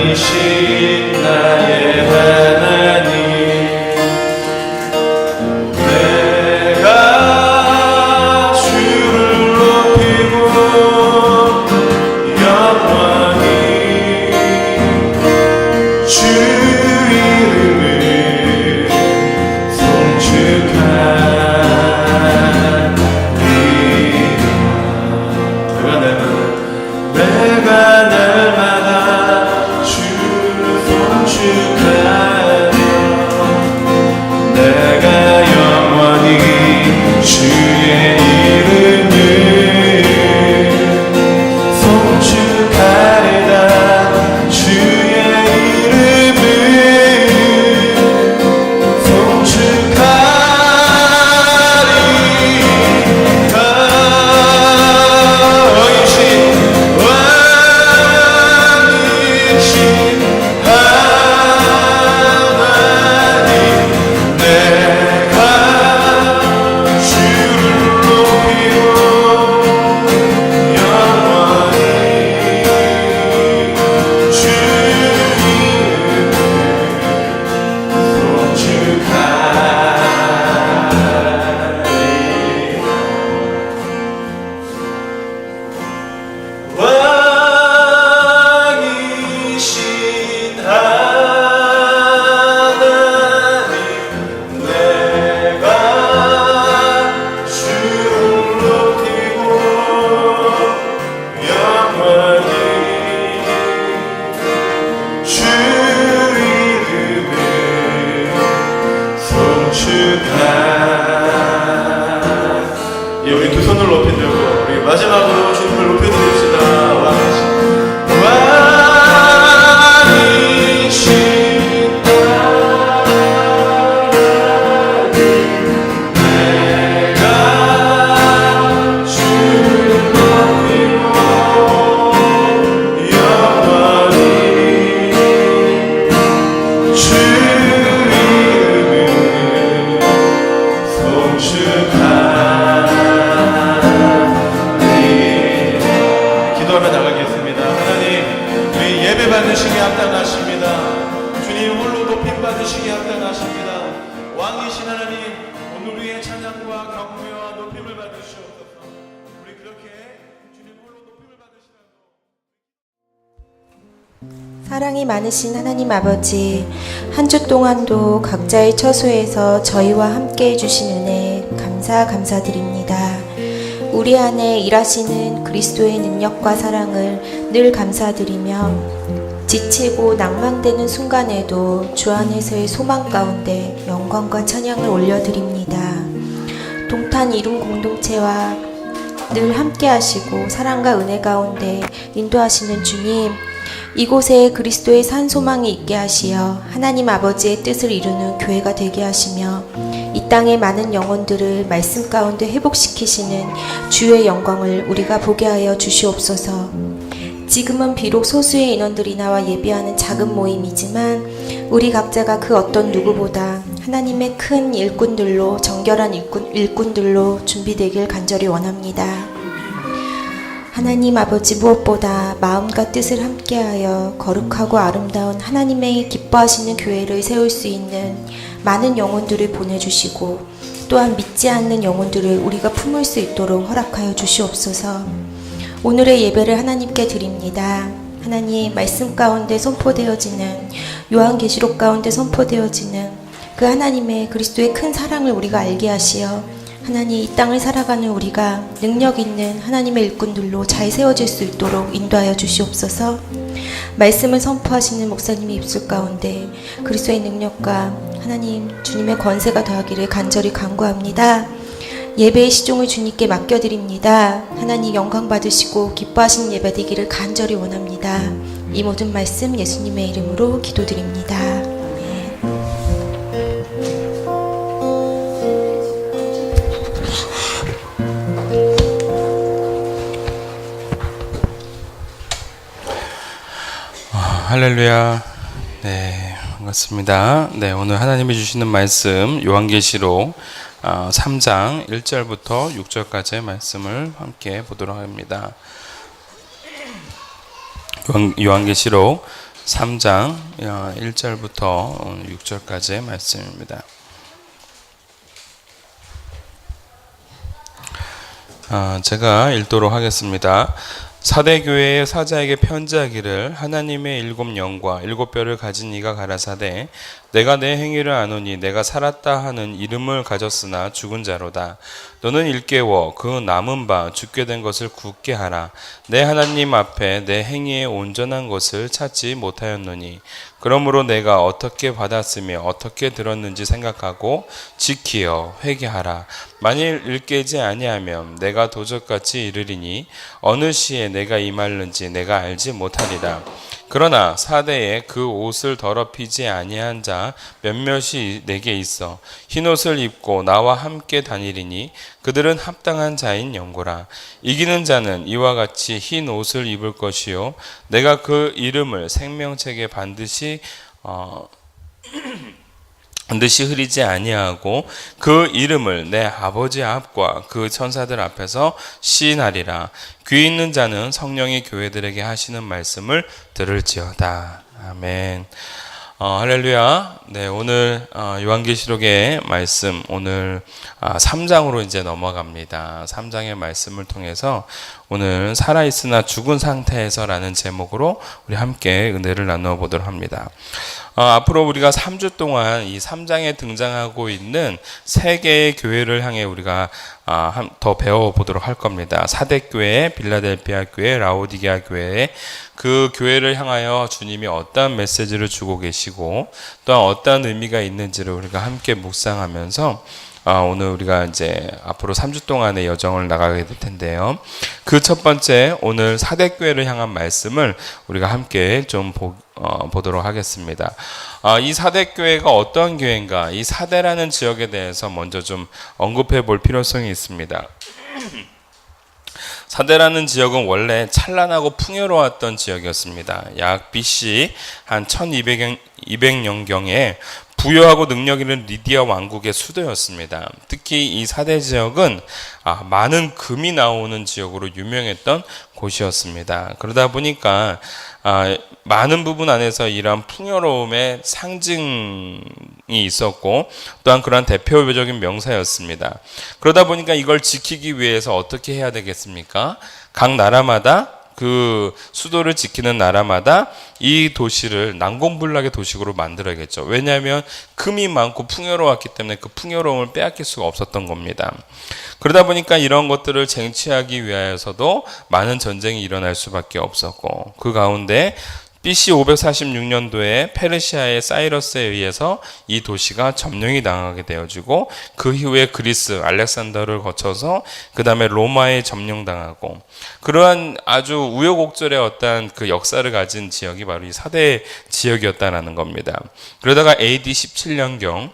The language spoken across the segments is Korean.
왕이신 나의 하나님, 내가 주를 높이고 영원히 주 이름을 송축하리라. 내가 날마다 주를 송축하며 내가 영원히 주의 이름을 송축하리라. 주의 이름을 송축하리라. 왕이신 하나님, 내가 주를 높이고 영원히 주 이름을 송축하리라. 왕이신 하나님, 내가 주를 높이고 영원히 주 이름을 송축하리라. 우리 두 손을 높이 들고 우리 마지막으로 주님을 높여드립시다. 왕이신 내가 주를 높이고 영원히 주 이름을 송축하리라. 기도하며 나가겠습니다. 하나님, 우리 예배 받으시기에 합당하십니다. 주님 홀로 높임 받으시기에 합당하십니다. 왕이신 하나님, 오늘 우리의 찬양과 경배와 높임을 받으시옵소서. 우리 그렇게 주님 홀로 높임을 받으시라고. 사랑이 많으신 하나님 아버지, 한 주 동안도 각자의 처소에서 저희와 함께 해주신 은혜 감사드립니다. 우리 안에 일하시는 그리스도의 능력과 사랑을 늘 감사드리며 지치고 낭망되는 순간에도 주 안에서의 소망 가운데 영광과 찬양을 올려드립니다. 동탄 이룸 공동체와 늘 함께 하시고 사랑과 은혜 가운데 인도하시는 주님, 이곳에 그리스도의 산 소망이 있게 하시어 하나님 아버지의 뜻을 이루는 교회가 되게 하시며 이 땅의 많은 영혼들을 말씀 가운데 회복시키시는 주의 영광을 우리가 보게 하여 주시옵소서. 지금은 비록 소수의 인원들이 나와 예배하는 작은 모임이지만 우리 각자가 그 어떤 누구보다 하나님의 큰 일꾼들로, 정결한 일꾼들로 준비되길 간절히 원합니다. 하나님 아버지, 무엇보다 마음과 뜻을 함께하여 거룩하고 아름다운 하나님의 기뻐하시는 교회를 세울 수 있는 많은 영혼들을 보내주시고 또한 믿지 않는 영혼들을 우리가 품을 수 있도록 허락하여 주시옵소서. 오늘의 예배를 하나님께 드립니다. 하나님, 말씀 가운데 선포되어지는, 요한계시록 가운데 선포되어지는 그 하나님의 그리스도의 큰 사랑을 우리가 알게 하시어 하나님, 이 땅을 살아가는 우리가 능력 있는 하나님의 일꾼들로 잘 세워질 수 있도록 인도하여 주시옵소서. 말씀을 선포하시는 목사님의 입술 가운데 그리스도의 능력과 하나님 주님의 권세가 더하기를 간절히 간구합니다. 예배의 시종을 주님께 맡겨드립니다. 하나님 영광 받으시고 기뻐하시는 예배 되기를 간절히 원합니다. 이 모든 말씀 예수님의 이름으로 기도드립니다. 할렐루야. 네, 반갑습니다. 네, 오늘 하나님이 주시는 말씀 요한계시록 3장 1절부터 6절까지의 말씀을 함께 보도록 합니다. 요한계시록 3장 1절부터 6절까지의 말씀입니다. 제가 읽도록 하겠습니다. 사대교회의 사자에게 편지하기를 하나님의 7 영과 7 뼈를 가진 이가 가라사대 내가 내 행위를 아노니 내가 살았다 하는 이름을 가졌으나 죽은 자로다. 너는 일깨워 그 남은 바 죽게 된 것을 굳게 하라. 내 하나님 앞에 내 행위에 온전한 것을 찾지 못하였노니 그러므로 내가 어떻게 받았으며 어떻게 들었는지 생각하고 지키어 회개하라. 만일 일깨지 아니하면 내가 도적같이 이르리니 어느 시에 내가 임할는지 내가 알지 못하리라. 그러나 사대에 그 옷을 더럽히지 아니한 자 몇몇이 내게 있어 흰옷을 입고 나와 함께 다니리니 그들은 합당한 자인 영고라. 이기는 자는 이와 같이 흰 옷을 입을 것이요 내가 그 이름을 생명책에 반드시 흐리지 아니하고 그 이름을 내 아버지 앞과 그 천사들 앞에서 시인하리라. 귀 있는 자는 성령이 교회들에게 하시는 말씀을 들을지어다. 아멘. 할렐루야. 네, 오늘 요한계시록의 말씀 오늘 3장으로 이제 넘어갑니다. 3장의 말씀을 통해서 오늘 살아있으나 죽은 상태에서라는 제목으로 우리 함께 은혜를 나누어 보도록 합니다. 앞으로 우리가 3주 동안 이 3장에 등장하고 있는 세 개의 교회를 향해 우리가 더 배워보도록 할 겁니다. 사대교회, 빌라델피아 교회, 라오디게아 교회, 그 교회를 향하여 주님이 어떠한 메시지를 주고 계시고 또한 어떠한 의미가 있는지를 우리가 함께 묵상하면서 오늘 우리가 이제 앞으로 3주 동안의 여정을 나가게 될 텐데요. 그 첫 번째 오늘 사대교회를 향한 말씀을 우리가 함께 좀 보도록 하겠습니다. 이 사대교회가 어떤 교회인가, 이 사대라는 지역에 대해서 먼저 좀 언급해 볼 필요성이 있습니다. 사대라는 지역은 원래 찬란하고 풍요로웠던 지역이었습니다. 약 BC 한 1200년경에 부유하고 능력 있는 리디아 왕국의 수도였습니다. 특히 이 사대 지역은 많은 금이 나오는 지역으로 유명했던 곳이었습니다. 그러다 보니까 많은 부분 안에서 이러한 풍요로움의 상징이 있었고 또한 그러한 대표적인 명사였습니다. 그러다 보니까 이걸 지키기 위해서 어떻게 해야 되겠습니까? 각 나라마다 그 수도를 지키는 나라마다 이 도시를 난공불락의 도시로 만들어야겠죠. 왜냐하면 금이 많고 풍요로웠기 때문에 그 풍요로움을 빼앗길 수가 없었던 겁니다. 그러다 보니까 이런 것들을 쟁취하기 위하여서도 많은 전쟁이 일어날 수밖에 없었고 그 가운데 BC 546년도에 페르시아의 사이러스에 의해서 이 도시가 점령이 당하게 되어지고 그 이후에 그리스, 알렉산더를 거쳐서 그 다음에 로마에 점령당하고 그러한 아주 우여곡절의 어떤 그 역사를 가진 지역이 바로 이 사대 지역이었다라는 겁니다. 그러다가 AD 17년경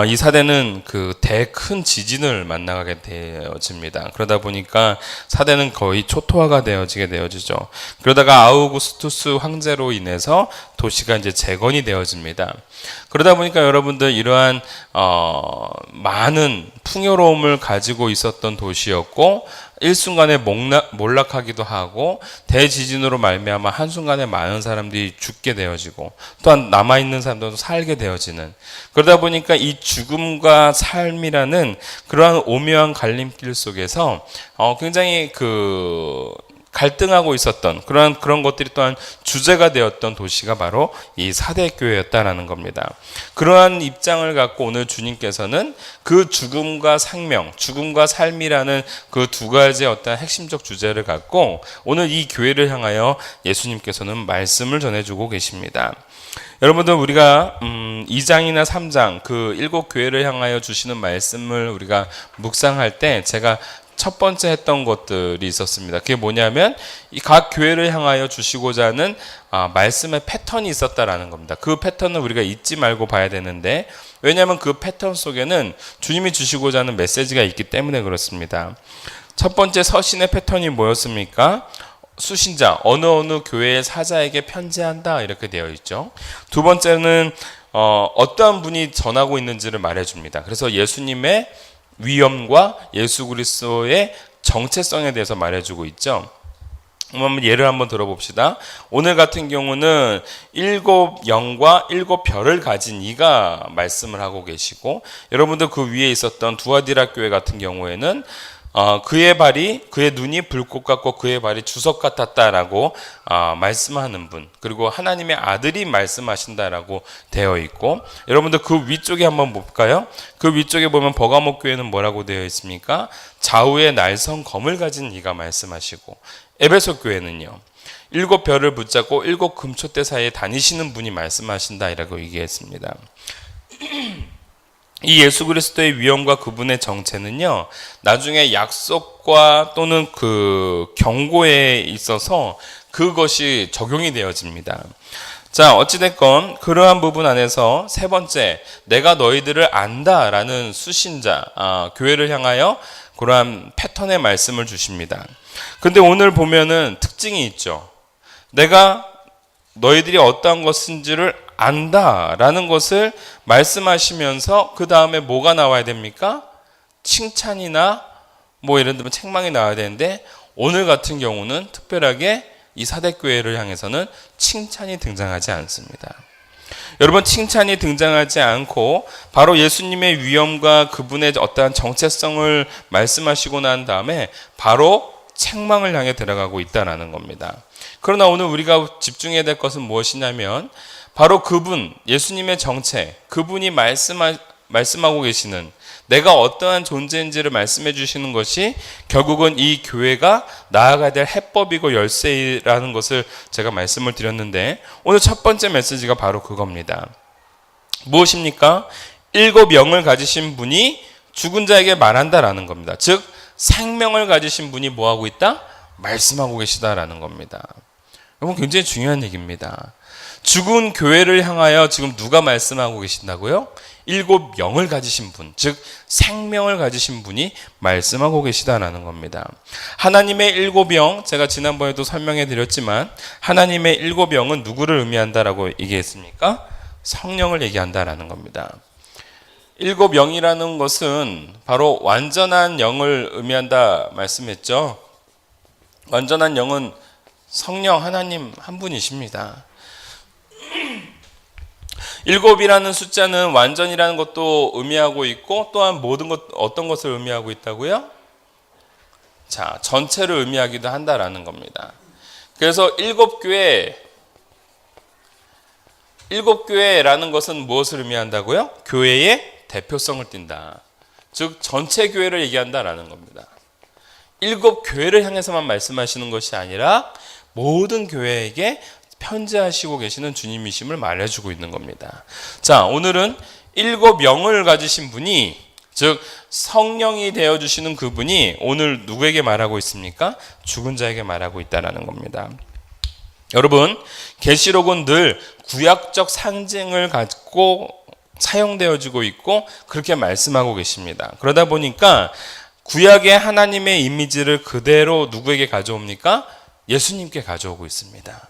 이 사대는 그 큰 지진을 만나게 되어집니다. 그러다 보니까 사대는 거의 초토화가 되어지죠. 그러다가 아우구스투스 황제로 인해서 도시가 이제 재건이 되어집니다. 그러다 보니까 여러분들 이러한 많은 풍요로움을 가지고 있었던 도시였고 일순간에 몰락하기도 하고 대지진으로 말미암아 한순간에 많은 사람들이 죽게 되어지고 또한 남아있는 사람들도 살게 되어지는 그러다 보니까 이 죽음과 삶이라는 그러한 오묘한 갈림길 속에서 굉장히 갈등하고 있었던 그런 것들이 또한 주제가 되었던 도시가 바로 이 사대교회였다라는 겁니다. 그러한 입장을 갖고 오늘 주님께서는 그 죽음과 생명, 죽음과 삶이라는 그 두 가지의 어떤 핵심적 주제를 갖고 오늘 이 교회를 향하여 예수님께서는 말씀을 전해주고 계십니다. 여러분들 우리가 2장이나 3장 그 7교회를 향하여 주시는 말씀을 우리가 묵상할 때 제가 첫 번째 했던 것들이 있었습니다. 그게 뭐냐면 이 각 교회를 향하여 주시고자 하는 말씀의 패턴이 있었다라는 겁니다. 그 패턴을 우리가 잊지 말고 봐야 되는데 왜냐하면 그 패턴 속에는 주님이 주시고자 하는 메시지가 있기 때문에 그렇습니다. 첫 번째 서신의 패턴이 뭐였습니까? 수신자, 어느 교회의 사자에게 편지한다 이렇게 되어 있죠. 두 번째는 어떠한 분이 전하고 있는지를 말해줍니다. 그래서 예수님의 위엄과 예수 그리스도의 정체성에 대해서 말해주고 있죠. 한번 예를 한번 들어봅시다. 오늘 같은 경우는 7영과 7별을 가진 이가 말씀을 하고 계시고, 여러분들 그 위에 있었던 두아디라 교회 같은 경우에는 그의 눈이 불꽃 같고 그의 발이 주석 같았다라고 말씀하는 분, 그리고 하나님의 아들이 말씀하신다라고 되어 있고, 여러분들 그 위쪽에 한번 볼까요? 그 위쪽에 보면 버가모 교회는 뭐라고 되어 있습니까? 좌우에 날선 검을 가진 이가 말씀하시고, 에베소 교회는요, 7별을 붙잡고 7 금초대 사이에 다니시는 분이 말씀하신다라고 얘기했습니다. 이 예수 그리스도의 위엄과 그분의 정체는요, 나중에 약속과 또는 그 경고에 있어서 그것이 적용이 되어집니다. 자, 어찌됐건 그러한 부분 안에서 세 번째, 내가 너희들을 안다라는 수신자, 교회를 향하여 그러한 패턴의 말씀을 주십니다. 근데 오늘 보면은 특징이 있죠. 내가 너희들이 어떠한 것인지를 안다라는 것을 말씀하시면서 그 다음에 뭐가 나와야 됩니까? 칭찬이나 뭐 예를 들면 책망이 나와야 되는데, 오늘 같은 경우는 특별하게 이 사대교회를 향해서는 칭찬이 등장하지 않습니다. 여러분, 칭찬이 등장하지 않고 바로 예수님의 위엄과 그분의 어떠한 정체성을 말씀하시고 난 다음에 바로 책망을 향해 들어가고 있다는 겁니다. 그러나 오늘 우리가 집중해야 될 것은 무엇이냐면, 바로 그분, 예수님의 정체, 그분이 말씀하고 계시는 내가 어떠한 존재인지를 말씀해 주시는 것이 결국은 이 교회가 나아가야 될 해법이고 열쇠라는 것을 제가 말씀을 드렸는데, 오늘 첫 번째 메시지가 바로 그겁니다. 무엇입니까? 7영을 가지신 분이 죽은 자에게 말한다라는 겁니다. 즉 생명을 가지신 분이 뭐하고 있다? 말씀하고 계시다라는 겁니다. 여러분, 굉장히 중요한 얘기입니다. 죽은 교회를 향하여 지금 누가 말씀하고 계신다고요? 7영을 가지신 분, 즉 생명을 가지신 분이 말씀하고 계시다라는 겁니다. 하나님의 7영, 제가 지난번에도 설명해 드렸지만 하나님의 7영은 누구를 의미한다라고 얘기했습니까? 성령을 얘기한다라는 겁니다. 7영이라는 것은 바로 완전한 영을 의미한다 말씀했죠. 완전한 영은 성령 하나님 한 분이십니다. 7이라는 숫자는 완전이라는 것도 의미하고 있고, 또한 모든 것, 어떤 것을 의미하고 있다고요? 자, 전체를 의미하기도 한다라는 겁니다. 그래서 7교회라는 것은 무엇을 의미한다고요? 교회의 대표성을 띈다. 즉 전체 교회를 얘기한다라는 겁니다. 7교회를 향해서만 말씀하시는 것이 아니라 모든 교회에게 편지하시고 계시는 주님이심을 말해주고 있는 겁니다. 자, 오늘은 7영을 가지신 분이, 즉 성령이 되어주시는 그분이 오늘 누구에게 말하고 있습니까? 죽은 자에게 말하고 있다는 겁니다. 여러분, 계시록은 늘 구약적 상징을 갖고 사용되어지고 있고 그렇게 말씀하고 계십니다. 그러다 보니까 구약의 하나님의 이미지를 그대로 누구에게 가져옵니까? 예수님께 가져오고 있습니다.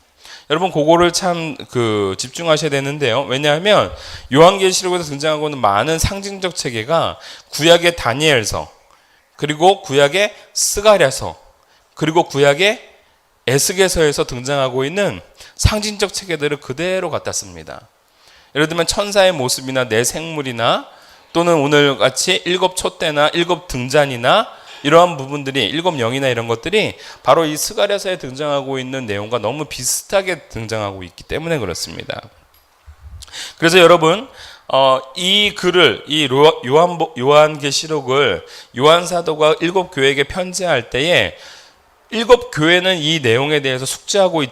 여러분, 그거를 참 집중하셔야 되는데요. 왜냐하면 요한계시록에서 등장하고 있는 많은 상징적 체계가 구약의 다니엘서, 그리고 구약의 스가랴서, 그리고 구약의 에스겔서에서 등장하고 있는 상징적 체계들을 그대로 갖다 씁니다. 예를 들면 천사의 모습이나 내 생물이나, 또는 오늘같이 7촛대나 7등잔이나 이러한 부분들이, 7영이나 이런 것들이 바로 이 스가랴서에 등장하고 있는 내용과 너무 비슷하게 등장하고 있기 때문에 그렇습니다. 그래서 여러분, 이 글을, 이 요한계시록을 요한사도가 7교회에게 편지할 때에 7교회는 이 내용에 대해서 숙지하고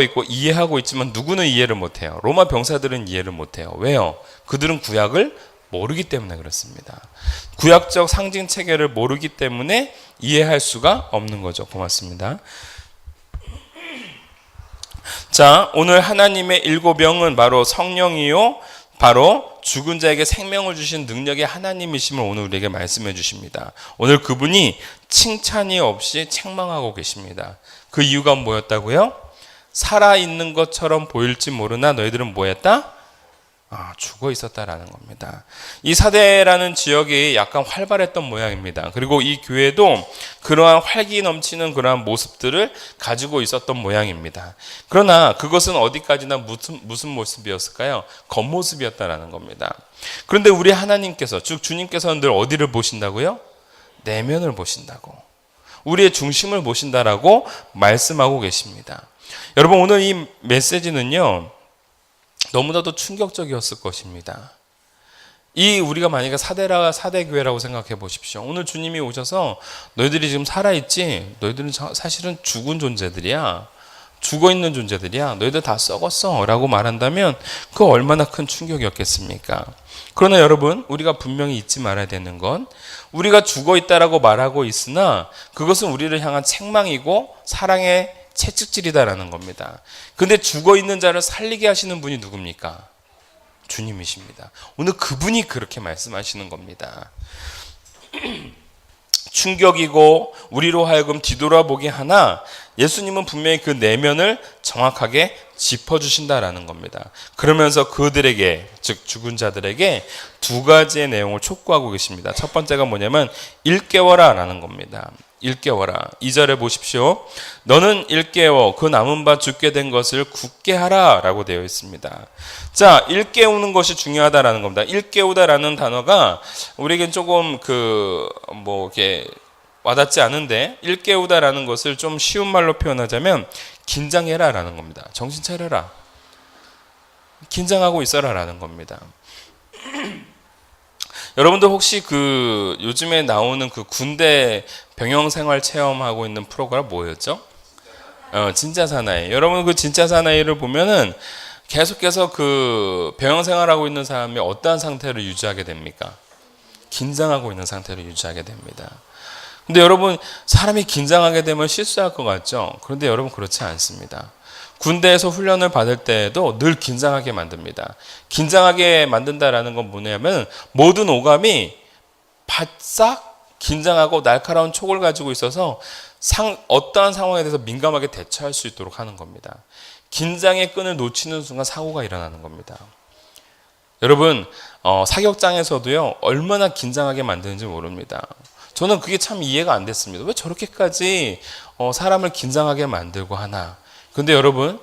있고 이해하고 있지만 누구는 이해를 못해요. 로마 병사들은 이해를 못해요. 왜요? 그들은 구약을 모르기 때문에 그렇습니다. 구약적 상징 체계를 모르기 때문에 이해할 수가 없는 거죠. 고맙습니다. 자, 오늘 하나님의 7영은 바로 성령이요, 바로 죽은 자에게 생명을 주신 능력의 하나님이심을 오늘 우리에게 말씀해 주십니다. 오늘 그분이 칭찬이 없이 책망하고 계십니다. 그 이유가 뭐였다고요? 살아있는 것처럼 보일지 모르나 너희들은 뭐였다? 죽어 있었다라는 겁니다. 이 사대라는 지역이 약간 활발했던 모양입니다. 그리고 이 교회도 그러한 활기 넘치는 그러한 모습들을 가지고 있었던 모양입니다. 그러나 그것은 어디까지나 무슨 모습이었을까요? 겉모습이었다라는 겁니다. 그런데 우리 하나님께서, 즉 주님께서는 늘 어디를 보신다고요? 내면을 보신다고, 우리의 중심을 보신다라고 말씀하고 계십니다. 여러분, 오늘 이 메시지는요 너무나도 충격적이었을 것입니다. 우리가 만약에 사대 교회라고 생각해 보십시오. 오늘 주님이 오셔서 너희들이 지금 살아있지? 너희들은 사실은 죽은 존재들이야. 죽어 있는 존재들이야. 너희들 다 썩었어. 라고 말한다면 그 얼마나 큰 충격이었겠습니까? 그러나 여러분, 우리가 분명히 잊지 말아야 되는 건, 우리가 죽어 있다라고 말하고 있으나 그것은 우리를 향한 책망이고 사랑의 채찍질이다라는 겁니다. 근데 죽어 있는 자를 살리게 하시는 분이 누굽니까? 주님이십니다. 오늘 그분이 그렇게 말씀하시는 겁니다. 충격이고 우리로 하여금 뒤돌아보게 하나 예수님은 분명히 그 내면을 정확하게 짚어주신다라는 겁니다. 그러면서 그들에게, 즉 죽은 자들에게 두 가지의 내용을 촉구하고 계십니다. 첫 번째가 뭐냐면 일깨워라 라는 겁니다. 일깨워라. 2절에 보십시오. 너는 일깨워 그 남은 바 죽게 된 것을 굳게 하라 라고 되어 있습니다. 자, 일깨우는 것이 중요하다라는 겁니다. 일깨우다라는 단어가 우리에겐 조금 이렇게 와닿지 않은데, 일깨우다라는 것을 좀 쉬운 말로 표현하자면 긴장해라 라는 겁니다. 정신 차려라. 긴장하고 있어라 라는 겁니다. 여러분들 혹시 요즘에 나오는 군대 병영생활 체험하고 있는 프로그램 뭐였죠? 진짜 사나이. 여러분 그 진짜 사나이를 보면은 계속해서 병영생활하고 있는 사람이 어떠한 상태를 유지하게 됩니까? 긴장하고 있는 상태를 유지하게 됩니다. 근데 여러분, 사람이 긴장하게 되면 실수할 것 같죠? 그런데 여러분 그렇지 않습니다. 군대에서 훈련을 받을 때에도 늘 긴장하게 만듭니다. 긴장하게 만든다라는 건 뭐냐면 모든 오감이 바싹 긴장하고 날카로운 촉을 가지고 있어서 어떠한 상황에 대해서 민감하게 대처할 수 있도록 하는 겁니다. 긴장의 끈을 놓치는 순간 사고가 일어나는 겁니다. 여러분, 사격장에서도요 얼마나 긴장하게 만드는지 모릅니다. 저는 그게 참 이해가 안 됐습니다. 왜 저렇게까지 사람을 긴장하게 만들고 하나. 근데 여러분,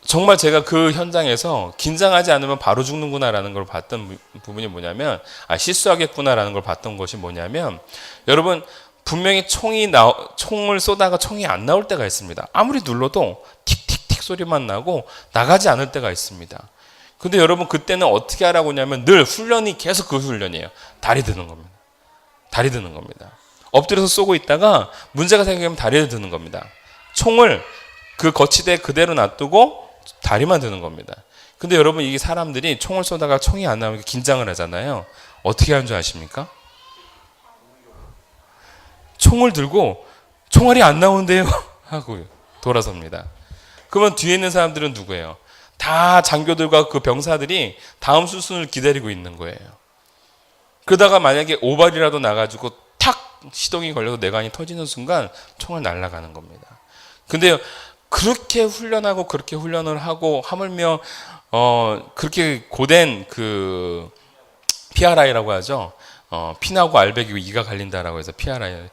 정말 제가 그 현장에서 긴장하지 않으면 바로 죽는구나라는 걸 봤던 부분이 뭐냐면, 실수하겠구나라는 걸 봤던 것이 뭐냐면, 여러분, 분명히 총을 쏘다가 총이 안 나올 때가 있습니다. 아무리 눌러도 틱틱틱 소리만 나고 나가지 않을 때가 있습니다. 근데 여러분, 그때는 어떻게 하라고 하냐면 늘 훈련이 계속 그 훈련이에요. 다리 드는 겁니다. 다리 드는 겁니다. 엎드려서 쏘고 있다가 문제가 생기면 다리를 드는 겁니다. 총을 그 거치대에 그대로 놔두고 다리만 드는 겁니다. 근데 여러분, 이게 사람들이 총을 쏘다가 총이 안 나오니까 긴장을 하잖아요. 어떻게 하는 줄 아십니까? 총을 들고 총알이 안 나오는데요 하고 돌아섭니다. 그러면 뒤에 있는 사람들은 누구예요? 다 장교들과 그 병사들이 다음 수순을 기다리고 있는 거예요. 그러다가 만약에 오발이라도 나가지고 탁 시동이 걸려서 내관이 터지는 순간 총알 날아가는 겁니다. 근데 그렇게 훈련하고 그렇게 훈련을 하고 하물며 그렇게 고된 PRI라고 하죠. 피나고 알배기고 이가 갈린다라고 해서 PRI.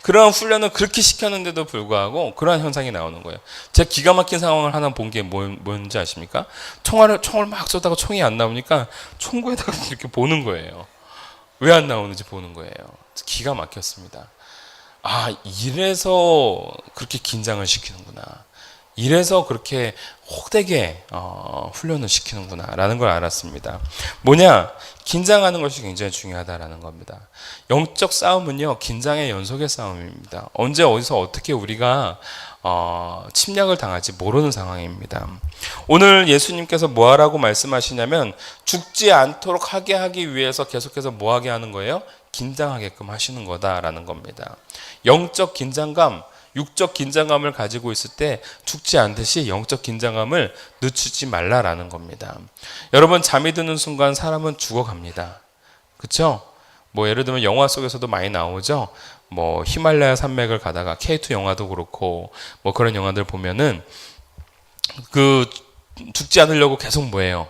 그런 훈련을 그렇게 시켰는데도 불구하고 그러한 현상이 나오는 거예요. 제가 기가 막힌 상황을 하나 본 게 뭔지 아십니까? 총을 막 쏘다가 총이 안 나오니까 총구에다가 이렇게 보는 거예요. 왜 안 나오는지 보는 거예요. 기가 막혔습니다. 이래서 그렇게 긴장을 시키는구나. 이래서 그렇게 혹되게 훈련을 시키는구나 라는 걸 알았습니다. 뭐냐? 긴장하는 것이 굉장히 중요하다라는 겁니다. 영적 싸움은요, 긴장의 연속의 싸움입니다. 언제 어디서 어떻게 우리가 침략을 당할지 모르는 상황입니다. 오늘 예수님께서 뭐 하라고 말씀하시냐면 죽지 않도록 하게 하기 위해서 계속해서 뭐 하게 하는 거예요? 긴장하게끔 하시는 거다라는 겁니다. 영적 긴장감, 육적 긴장감을 가지고 있을 때 죽지 않듯이 영적 긴장감을 늦추지 말라라는 겁니다. 여러분, 잠이 드는 순간 사람은 죽어갑니다. 그렇죠? 예를 들면 영화 속에서도 많이 나오죠. 히말라야 산맥을 가다가 K2 영화도 그렇고 그런 영화들 보면은 죽지 않으려고 계속 뭐예요?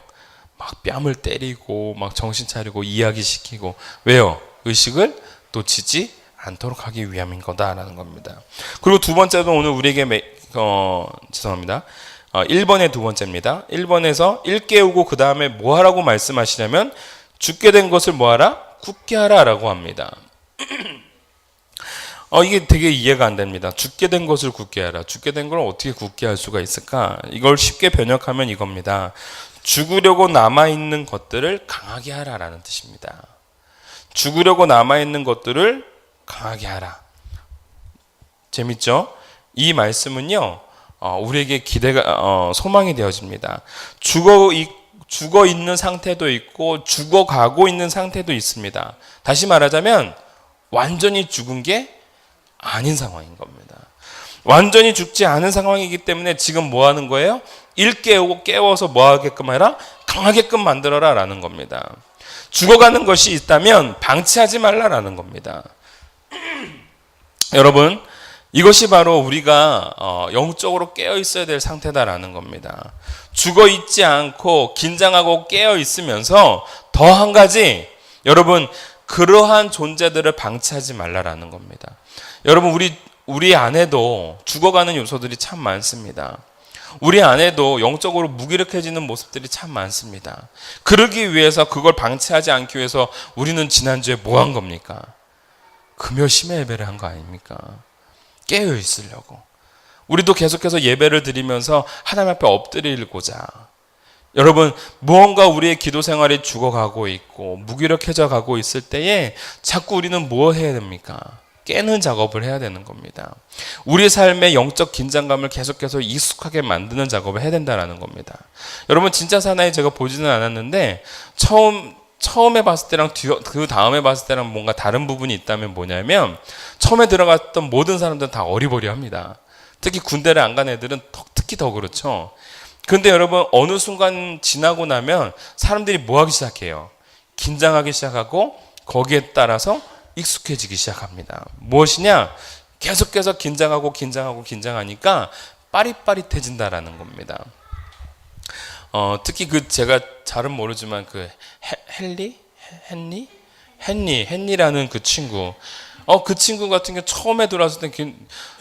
막 뺨을 때리고 막 정신 차리고 이야기시키고. 왜요? 의식을 놓치지 않도록 하기 위함인 거다라는 겁니다. 그리고 두 번째도 오늘 우리에게 죄송합니다. 1번의 두 번째입니다. 1번에서 일깨우고 그 다음에 뭐 하라고 말씀하시냐면 죽게 된 것을 뭐 하라? 굳게 하라 라고 합니다. 이게 되게 이해가 안 됩니다. 죽게 된 것을 굳게 하라. 죽게 된 걸 어떻게 굳게 할 수가 있을까? 이걸 쉽게 번역하면 이겁니다. 죽으려고 남아있는 것들을 강하게 하라라는 뜻입니다. 죽으려고 남아있는 것들을 강하게 하라. 재밌죠? 이 말씀은요, 우리에게 기대가, 소망이 되어집니다. 죽어 있는 상태도 있고, 죽어가고 있는 상태도 있습니다. 다시 말하자면, 완전히 죽은 게 아닌 상황인 겁니다. 완전히 죽지 않은 상황이기 때문에 지금 뭐 하는 거예요? 일깨우고 깨워서 뭐 하게끔 해라? 강하게끔 만들어라 라는 겁니다. 죽어가는 것이 있다면 방치하지 말라라는 겁니다. 여러분, 이것이 바로 우리가 영적으로 깨어 있어야 될 상태다라는 겁니다. 죽어 있지 않고 긴장하고 깨어 있으면서 더 한 가지, 여러분, 그러한 존재들을 방치하지 말라라는 겁니다. 여러분, 우리 안에도 죽어가는 요소들이 참 많습니다. 우리 안에도 영적으로 무기력해지는 모습들이 참 많습니다. 그러기 위해서, 그걸 방치하지 않기 위해서 우리는 지난주에 뭐 한 겁니까? 금요 심야 예배를 한 거 아닙니까? 깨어 있으려고. 우리도 계속해서 예배를 드리면서 하나님 앞에 엎드리고자. 여러분, 무언가 우리의 기도 생활이 죽어가고 있고 무기력해져 가고 있을 때에 자꾸 우리는 뭐 해야 됩니까? 깨는 작업을 해야 되는 겁니다. 우리 삶의 영적 긴장감을 계속해서 익숙하게 만드는 작업을 해야 된다는 겁니다. 여러분, 진짜 사나이 제가 보지는 않았는데 처음에 봤을 때랑 그 다음에 봤을 때랑 뭔가 다른 부분이 있다면 뭐냐면, 처음에 들어갔던 모든 사람들은 다 어리버리합니다. 특히 군대를 안 간 애들은 특히 더 그렇죠. 근데 여러분, 어느 순간 지나고 나면 사람들이 뭐 하기 시작해요? 긴장하기 시작하고 거기에 따라서 익숙해지기 시작합니다. 무엇이냐? 계속해서 긴장하니까 빠릿빠릿해진다라는 겁니다. 특히 제가 잘은 모르지만 헨리라는 그 친구. 그 친구 같은 경우 처음에 들어왔을 때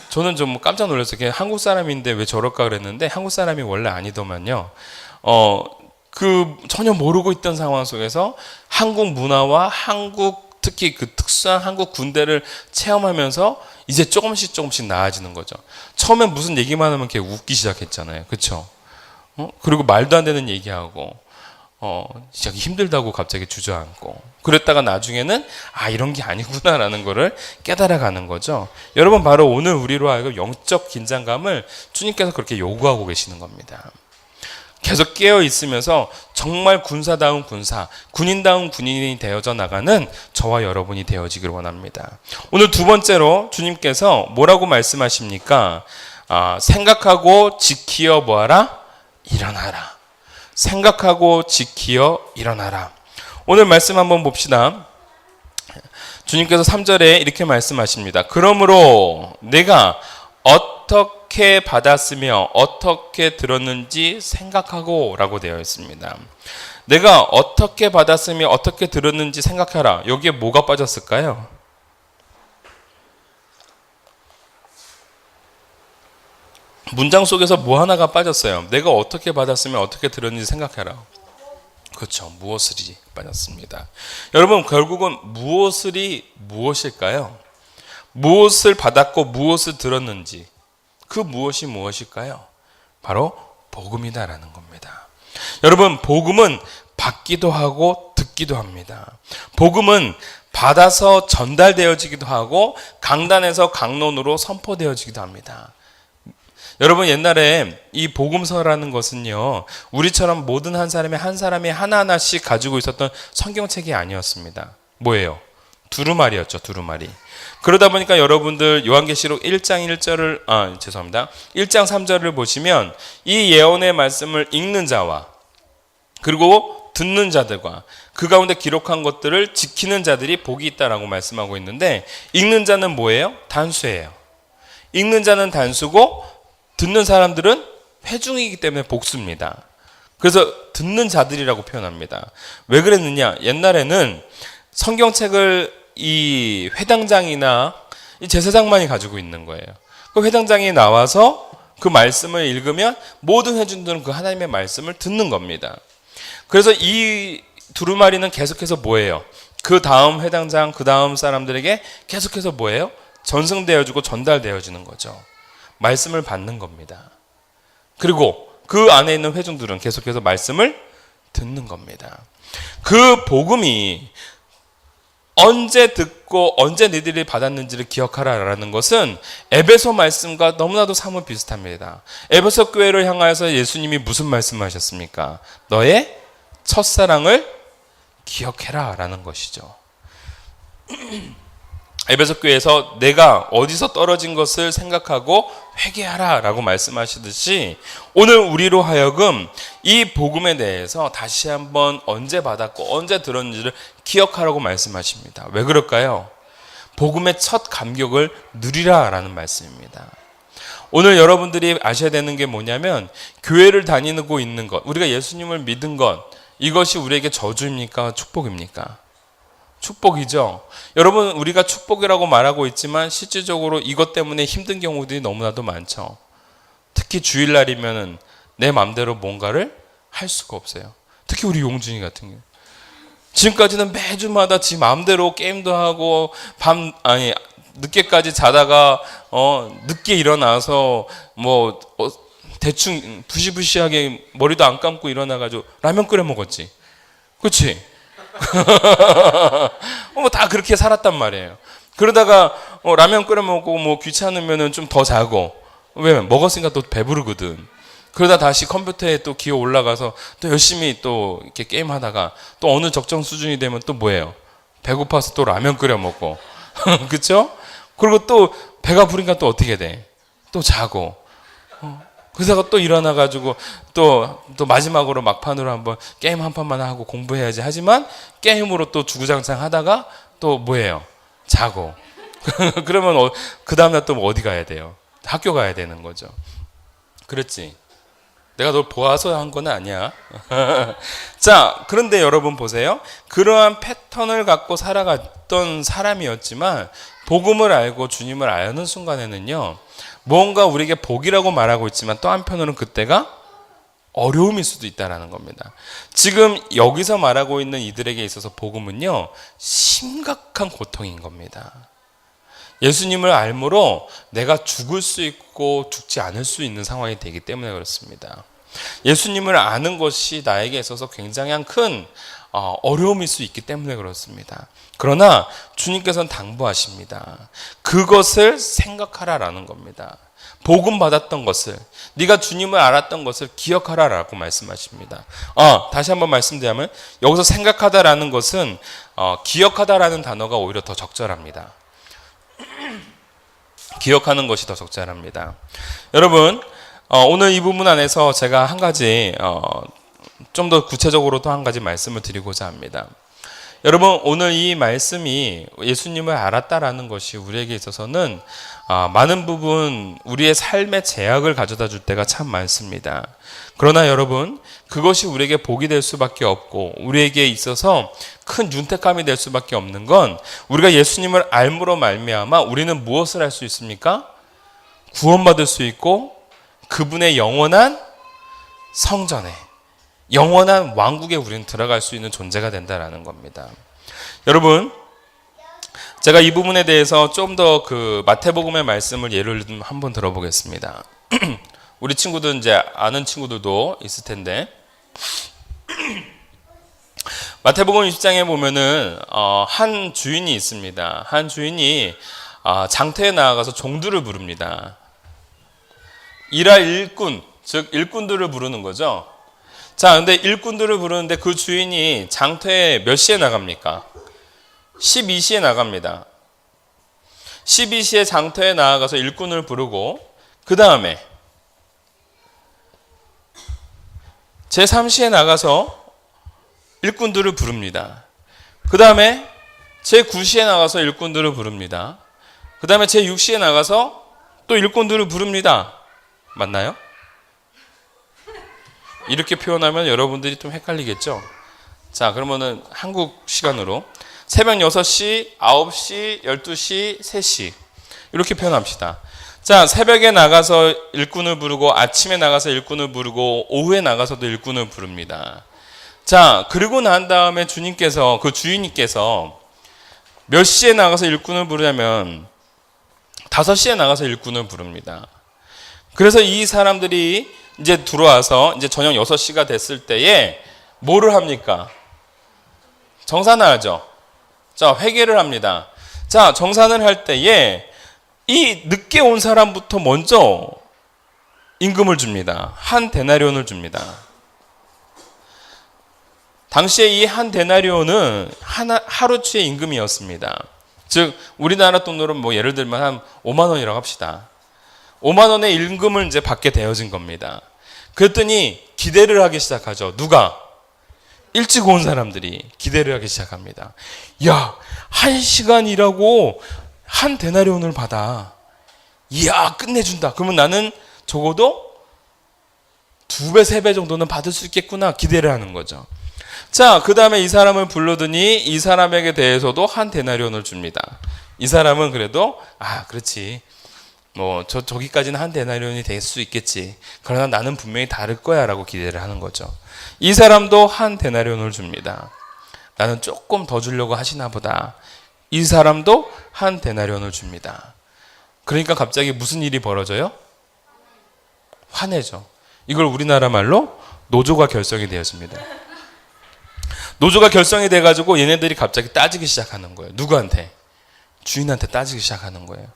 저는 좀 깜짝 놀랐어요. 걔 한국 사람인데 왜 저럴까 그랬는데 한국 사람이 원래 아니더만요. 전혀 모르고 있던 상황 속에서 한국 문화와 특히 그 특수한 한국 군대를 체험하면서 이제 조금씩 나아지는 거죠. 처음엔 무슨 얘기만 하면 걔 웃기 시작했잖아요. 그렇죠? 그리고 말도 안 되는 얘기하고 진짜 힘들다고 갑자기 주저앉고, 그랬다가 나중에는 이런 게 아니구나라는 거를 깨달아가는 거죠. 여러분, 바로 오늘 우리로 하여금 영적 긴장감을 주님께서 그렇게 요구하고 계시는 겁니다. 계속 깨어 있으면서 정말 군사다운 군사, 군인다운 군인이 되어져 나가는 저와 여러분이 되어지기를 원합니다. 오늘 두 번째로 주님께서 뭐라고 말씀하십니까? 생각하고 지키어 뭐하라? 일어나라. 생각하고 지키어 일어나라. 오늘 말씀 한번 봅시다. 주님께서 3절에 이렇게 말씀하십니다. 그러므로 내가 어떻게 받았으며 어떻게 들었는지 생각하고 라고 되어 있습니다. 내가 어떻게 받았으며 어떻게 들었는지 생각하라. 여기에 뭐가 빠졌을까요? 문장 속에서 뭐 하나가 빠졌어요. 내가 어떻게 받았으면 어떻게 들었는지 생각해라. 그렇죠. 무엇을이 빠졌습니다. 여러분, 결국은 무엇일까요? 무엇을 받았고 무엇을 들었는지, 그 무엇이 무엇일까요? 바로 복음이다라는 겁니다. 여러분, 복음은 받기도 하고 듣기도 합니다. 복음은 받아서 전달되어지기도 하고 강단에서 강론으로 선포되어지기도 합니다. 여러분, 옛날에 이 복음서라는 것은요, 우리처럼 모든 한 사람이 하나하나씩 가지고 있었던 성경책이 아니었습니다. 뭐예요? 두루마리였죠, 두루마리. 그러다 보니까 여러분들 요한계시록 1장 3절을 보시면 이 예언의 말씀을 읽는 자와 그리고 듣는 자들과 그 가운데 기록한 것들을 지키는 자들이 복이 있다라고 말씀하고 있는데, 읽는 자는 뭐예요? 단수예요. 읽는 자는 단수고 듣는 사람들은 회중이기 때문에 복수입니다. 그래서 듣는 자들이라고 표현합니다. 왜 그랬느냐? 옛날에는 성경책을 이 회당장이나 이 제사장만이 가지고 있는 거예요. 그 회당장이 나와서 그 말씀을 읽으면 모든 회중들은 그 하나님의 말씀을 듣는 겁니다. 그래서 이 두루마리는 계속해서 뭐예요? 그 다음 회당장, 그 다음 사람들에게 계속해서 뭐예요? 전승되어지고 전달되어지는 거죠. 말씀을 받는 겁니다. 그리고 그 안에 있는 회중들은 계속해서 말씀을 듣는 겁니다. 그 복음이 언제 듣고 언제 너희들이 받았는지를 기억하라라는 것은 에베소 말씀과 너무나도 사뭇 비슷합니다. 에베소 교회를 향하여서 예수님이 무슨 말씀을 하셨습니까? 너의 첫사랑을 기억해라 라는 것이죠. 에베소 교회에서 내가 어디서 떨어진 것을 생각하고 회개하라 라고 말씀하시듯이 오늘 우리로 하여금 이 복음에 대해서 다시 한번 언제 받았고 언제 들었는지를 기억하라고 말씀하십니다. 왜 그럴까요? 복음의 첫 감격을 누리라 라는 말씀입니다. 오늘 여러분들이 아셔야 되는 게 뭐냐면 교회를 다니고 있는 것, 우리가 예수님을 믿은 것, 이것이 우리에게 저주입니까? 축복입니까? 축복이죠. 여러분, 우리가 축복이라고 말하고 있지만 실질적으로 이것 때문에 힘든 경우들이 너무나도 많죠. 특히 주일날이면은 내 마음대로 뭔가를 할 수가 없어요. 특히 우리 용준이 같은 경우. 지금까지는 매주마다 지 마음대로 게임도 하고 늦게까지 자다가 늦게 일어나서 대충 부시부시하게 머리도 안 감고 일어나가지고 라면 끓여 먹었지. 그렇지? 다 그렇게 살았단 말이에요. 그러다가 라면 끓여 먹고 귀찮으면은 좀 더 자고, 왜 먹었으니까 또 배부르거든. 그러다 다시 컴퓨터에 또 기어 올라가서 또 열심히 또 이렇게 게임 하다가 또 어느 적정 수준이 되면 또 뭐예요? 배고파서 또 라면 끓여 먹고 그렇죠? 그리고 또 배가 부르니까 또 어떻게 돼? 또 자고. 그러다가 또 일어나가지고 또 마지막으로 막판으로 한번 게임 한 판만 하고 공부해야지 하지만 게임으로 또 주구장창 하다가 또 뭐예요? 자고. 그러면 그 다음날 또 어디 가야 돼요? 학교 가야 되는 거죠. 그렇지? 내가 널 보아서 한 건 아니야. 자, 그런데 여러분 보세요. 그러한 패턴을 갖고 살아갔던 사람이었지만 복음을 알고 주님을 아는 순간에는요, 뭔가 우리에게 복이라고 말하고 있지만 또 한편으로는 그때가 어려움일 수도 있다는 겁니다. 지금 여기서 말하고 있는 이들에게 있어서 복음은요, 심각한 고통인 겁니다. 예수님을 알므로 내가 죽을 수 있고 죽지 않을 수 있는 상황이 되기 때문에 그렇습니다. 예수님을 아는 것이 나에게 있어서 굉장히 큰 어려움일 수 있기 때문에 그렇습니다. 그러나 주님께서는 당부하십니다. 그것을 생각하라라는 겁니다. 복음 받았던 것을, 네가 주님을 알았던 것을 기억하라라고 말씀하십니다. 다시 한번 말씀드리면 여기서 생각하다라는 것은 기억하다라는 단어가 오히려 더 적절합니다. 기억하는 것이 더 적절합니다. 여러분, 오늘 이 부분 안에서 제가 한 가지 좀 더 구체적으로 또 한 가지 말씀을 드리고자 합니다. 여러분, 오늘 이 말씀이 예수님을 알았다라는 것이 우리에게 있어서는 많은 부분 우리의 삶의 제약을 가져다 줄 때가 참 많습니다. 그러나 여러분, 그것이 우리에게 복이 될 수밖에 없고 우리에게 있어서 큰 윤택함이 될 수밖에 없는 건 우리가 예수님을 알므로 말미암아 우리는 무엇을 할 수 있습니까? 구원받을 수 있고 그분의 영원한 성전에, 영원한 왕국에 우리는 들어갈 수 있는 존재가 된다라는 겁니다. 여러분, 제가 이 부분에 대해서 좀 더 그 마태복음의 말씀을 예를 좀 한번 들어보겠습니다. 우리 친구들 이제 아는 친구들도 있을 텐데 마태복음 20장에 보면은 한 주인이 있습니다. 한 주인이 장터에 나아가서 종들을 부릅니다. 일할 일꾼, 즉 일꾼들을 부르는 거죠. 자, 근데 일꾼들을 부르는데 그 주인이 장터에 몇 시에 나갑니까? 12시에 나갑니다. 12시에 장터에 나아가서 일꾼을 부르고 그 다음에 제3시에 나가서 일꾼들을 부릅니다. 그 다음에 제9시에 나가서 일꾼들을 부릅니다. 그 다음에 제6시에 나가서 또 일꾼들을 부릅니다. 맞나요? 이렇게 표현하면 여러분들이 좀 헷갈리겠죠? 자, 그러면은 한국 시간으로 새벽 6시, 9시, 12시, 3시 이렇게 표현합시다. 자, 새벽에 나가서 일꾼을 부르고 아침에 나가서 일꾼을 부르고 오후에 나가서도 일꾼을 부릅니다. 자, 그리고 난 다음에 주님께서 그 주인님께서 몇 시에 나가서 일꾼을 부르냐면 5시에 나가서 일꾼을 부릅니다. 그래서 이 사람들이 이제 들어와서 이제 저녁 6시가 됐을 때에 뭐를 합니까? 정산을 하죠. 자, 회개를 합니다. 자, 정산을 할 때에 이 늦게 온 사람부터 먼저 임금을 줍니다. 한 데나리온을 줍니다. 당시에 이 한 데나리온은 하루치의 임금이었습니다. 즉 우리나라 돈으로 뭐 예를 들면 한 5만 원이라고 합시다. 5만 원의 임금을 이제 받게 되어진 겁니다. 그랬더니 기대를 하기 시작하죠. 누가? 일찍 온 사람들이 기대를 하기 시작합니다. 야, 1시간 일하고 한 데나리온을 받아. 이야, 끝내준다. 그러면 나는 적어도 2배, 3배 정도는 받을 수 있겠구나. 기대를 하는 거죠. 자, 그 다음에 이 사람을 불러더니 이 사람에게 대해서도 한 데나리온을 줍니다. 이 사람은 그래도 그렇지. 뭐 저기까지는 한 데나리온이 될 수 있겠지. 그러나 나는 분명히 다를 거야 라고 기대를 하는 거죠. 이 사람도 한 데나리온을 줍니다. 나는 조금 더 주려고 하시나 보다. 이 사람도 한 데나리온을 줍니다. 그러니까 갑자기 무슨 일이 벌어져요? 화내죠. 이걸 우리나라 말로 노조가 결성이 되었습니다. 노조가 결성이 돼가지고 얘네들이 갑자기 따지기 시작하는 거예요. 누구한테? 주인한테 따지기 시작하는 거예요.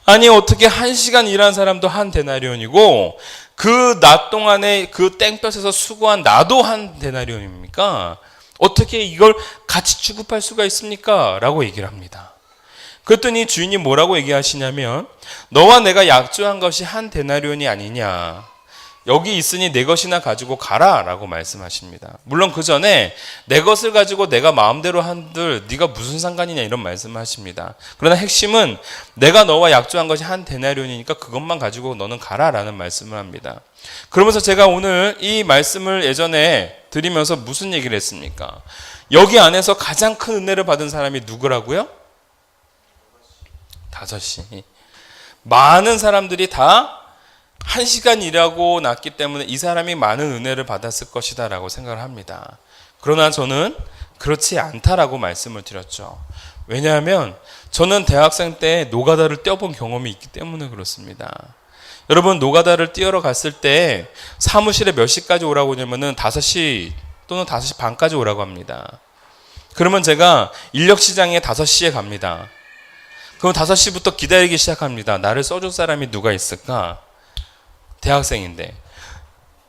아니 어떻게 1시간 일한 사람도 한 데나리온이고 그 낮 동안에 그 땡볕에서 수고한 나도 한 데나리온입니까? 어떻게 이걸 같이 취급할 수가 있습니까? 라고 얘기를 합니다. 그랬더니 주인이 뭐라고 얘기하시냐면 너와 내가 약조한 것이 한 데나리온이 아니냐. 여기 있으니 내 것이나 가지고 가라 라고 말씀하십니다. 물론 그 전에 내 것을 가지고 내가 마음대로 한들 네가 무슨 상관이냐 이런 말씀을 하십니다. 그러나 핵심은 내가 너와 약조한 것이 한 데나리온이니까 그것만 가지고 너는 가라 라는 말씀을 합니다. 그러면서 제가 오늘 이 말씀을 예전에 드리면서 무슨 얘기를 했습니까? 여기 안에서 가장 큰 은혜를 받은 사람이 누구라고요? 5시. 많은 사람들이 다 1시간 일하고 났기 때문에 이 사람이 많은 은혜를 받았을 것이다 라고 생각을 합니다. 그러나 저는 그렇지 않다라고 말씀을 드렸죠. 왜냐하면 저는 대학생 때 노가다를 뛰어본 경험이 있기 때문에 그렇습니다. 여러분 노가다를 뛰러 갔을 때 사무실에 몇 시까지 오라고 하냐면은 5시 또는 5시 반까지 오라고 합니다. 그러면 제가 인력시장에 5시에 갑니다. 그럼 5시부터 기다리기 시작합니다. 나를 써줄 사람이 누가 있을까? 대학생인데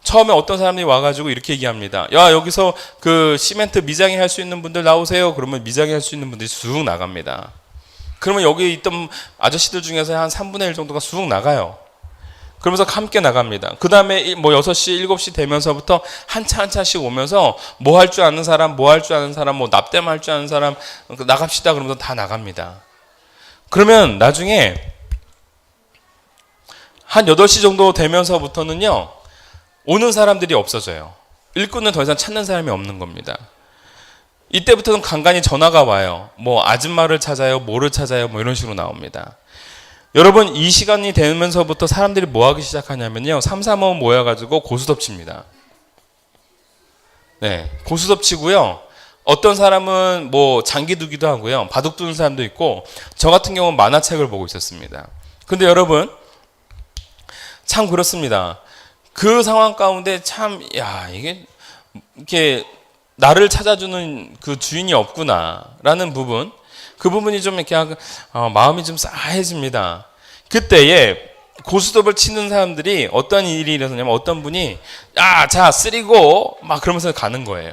처음에 어떤 사람이 와가지고 이렇게 얘기합니다. 야 여기서 그 시멘트 미장이 할 수 있는 분들 나오세요. 그러면 미장이 할 수 있는 분들이 쑥 나갑니다. 그러면 여기 있던 아저씨들 중에서 한 3분의 1 정도가 쑥 나가요. 그러면서 함께 나갑니다. 그 다음에 뭐 6시, 7시 되면서부터 한 차 한 차씩 오면서 뭐 할 줄 아는 사람, 뭐 할 줄 아는 사람, 뭐 납땜 할 줄 아는 사람 나갑시다. 그러면서 다 나갑니다. 그러면 나중에 한 8시 정도 되면서부터는요, 오는 사람들이 없어져요. 일꾼은 더 이상 찾는 사람이 없는 겁니다. 이때부터는 간간히 전화가 와요. 뭐 아줌마를 찾아요, 뭐를 찾아요, 뭐 이런 식으로 나옵니다. 여러분 이 시간이 되면서부터 사람들이 뭐 하기 시작하냐면요, 3, 4모 모여가지고 고수덥칩니다. 네, 고수덥치고요. 어떤 사람은 뭐 장기 두기도 하고요, 바둑 두는 사람도 있고, 저 같은 경우는 만화책을 보고 있었습니다. 근데 여러분 참 그렇습니다. 그 상황 가운데 참, 이게, 이렇게, 나를 찾아주는 그 주인이 없구나라는 부분, 그 부분이 좀 이렇게, 마음이 좀 싸해집니다. 그때에 고스톱을 치는 사람들이 어떤 일이 일어나냐면 어떤 분이, 자, 쓰리고, 막 그러면서 가는 거예요.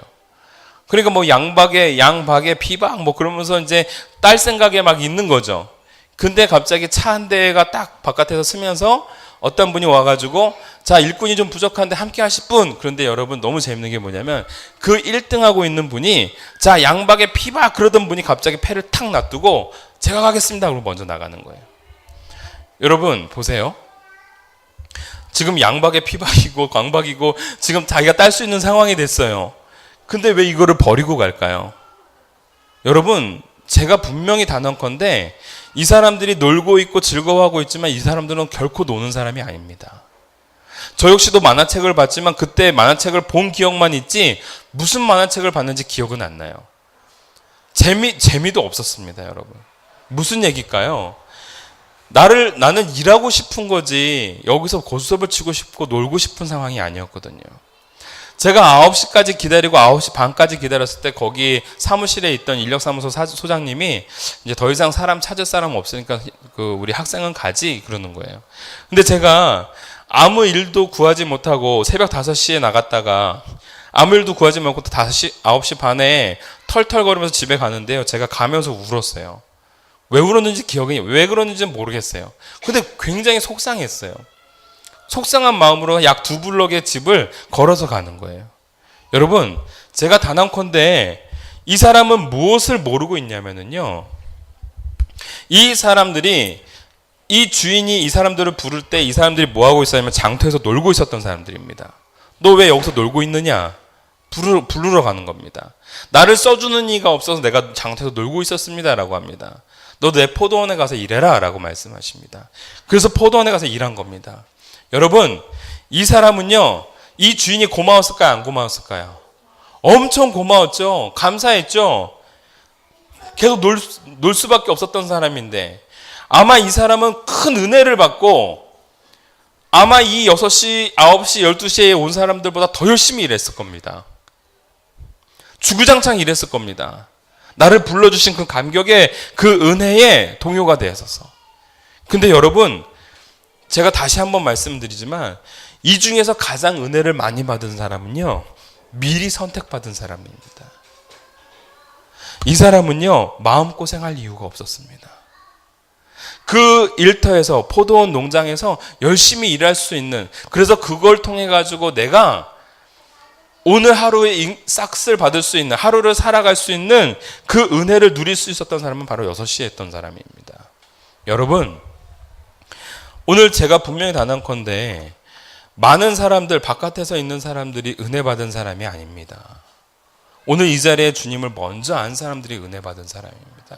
그러니까 뭐 양박에 피박, 뭐 그러면서 이제 딸 생각에 막 있는 거죠. 근데 갑자기 차 한 대가 딱 바깥에서 쓰면서 어떤 분이 와가지고 자 일꾼이 좀 부족한데 함께 하실 분. 그런데 여러분 너무 재밌는 게 뭐냐면 그 1등하고 있는 분이 자 양박에 피박 그러던 분이 갑자기 패를 탁 놔두고 제가 가겠습니다 그러고 먼저 나가는 거예요. 여러분 보세요. 지금 양박에 피박이고 광박이고 지금 자기가 딸 수 있는 상황이 됐어요. 근데 왜 이거를 버리고 갈까요? 여러분, 제가 분명히 단언컨대 이 사람들이 놀고 있고 즐거워하고 있지만 이 사람들은 결코 노는 사람이 아닙니다. 저 역시도 만화책을 봤지만 그때 만화책을 본 기억만 있지 무슨 만화책을 봤는지 기억은 안 나요. 재미도 없었습니다, 여러분. 무슨 얘기일까요? 나는 일하고 싶은 거지 여기서 고스톱을 치고 싶고 놀고 싶은 상황이 아니었거든요. 제가 9시까지 기다리고 9시 반까지 기다렸을 때 거기 사무실에 있던 인력사무소 소장님이 이제 더 이상 사람 찾을 사람 없으니까 우리 학생은 가지 그러는 거예요. 근데 제가 아무 일도 구하지 못하고 새벽 5시에 나갔다가 아무 일도 구하지 못하고 9시 반에 털털거리면서 집에 가는데요. 제가 가면서 울었어요. 왜 그러는지는 모르겠어요. 근데 굉장히 속상했어요. 속상한 마음으로 약 2블럭의 집을 걸어서 가는 거예요. 여러분, 제가 단언컨대 이 사람은 무엇을 모르고 있냐면요. 이 사람들이 이 주인이 이 사람들을 부를 때 이 사람들이 뭐 하고 있었냐면 장터에서 놀고 있었던 사람들입니다. 너 왜 여기서 놀고 있느냐? 부르러 가는 겁니다. 나를 써주는 이가 없어서 내가 장터에서 놀고 있었습니다라고 합니다. 너 내 포도원에 가서 일해라 라고 말씀하십니다. 그래서 포도원에 가서 일한 겁니다. 여러분, 이 사람은요, 이 주인이 고마웠을까요? 안 고마웠을까요? 엄청 고마웠죠. 감사했죠. 계속 놀 수밖에 없었던 사람인데 아마 이 사람은 큰 은혜를 받고 아마 이 6시, 9시, 12시에 온 사람들보다 더 열심히 일했을 겁니다. 주구장창 일했을 겁니다. 나를 불러주신 그 감격에 그 은혜에 동요가 되어서. 근데 여러분, 제가 다시 한번 말씀드리지만 이 중에서 가장 은혜를 많이 받은 사람은요, 미리 선택받은 사람입니다. 이 사람은요, 마음고생할 이유가 없었습니다. 그 일터에서 포도원 농장에서 열심히 일할 수 있는, 그래서 그걸 통해 가지고 내가 오늘 하루의 싹쓸 받을 수 있는, 하루를 살아갈 수 있는 그 은혜를 누릴 수 있었던 사람은 바로 6시에 했던 사람입니다. 여러분, 오늘 제가 분명히 단언컨대 많은 사람들, 바깥에서 있는 사람들이 은혜 받은 사람이 아닙니다. 오늘 이 자리에 주님을 먼저 안 사람들이 은혜 받은 사람입니다.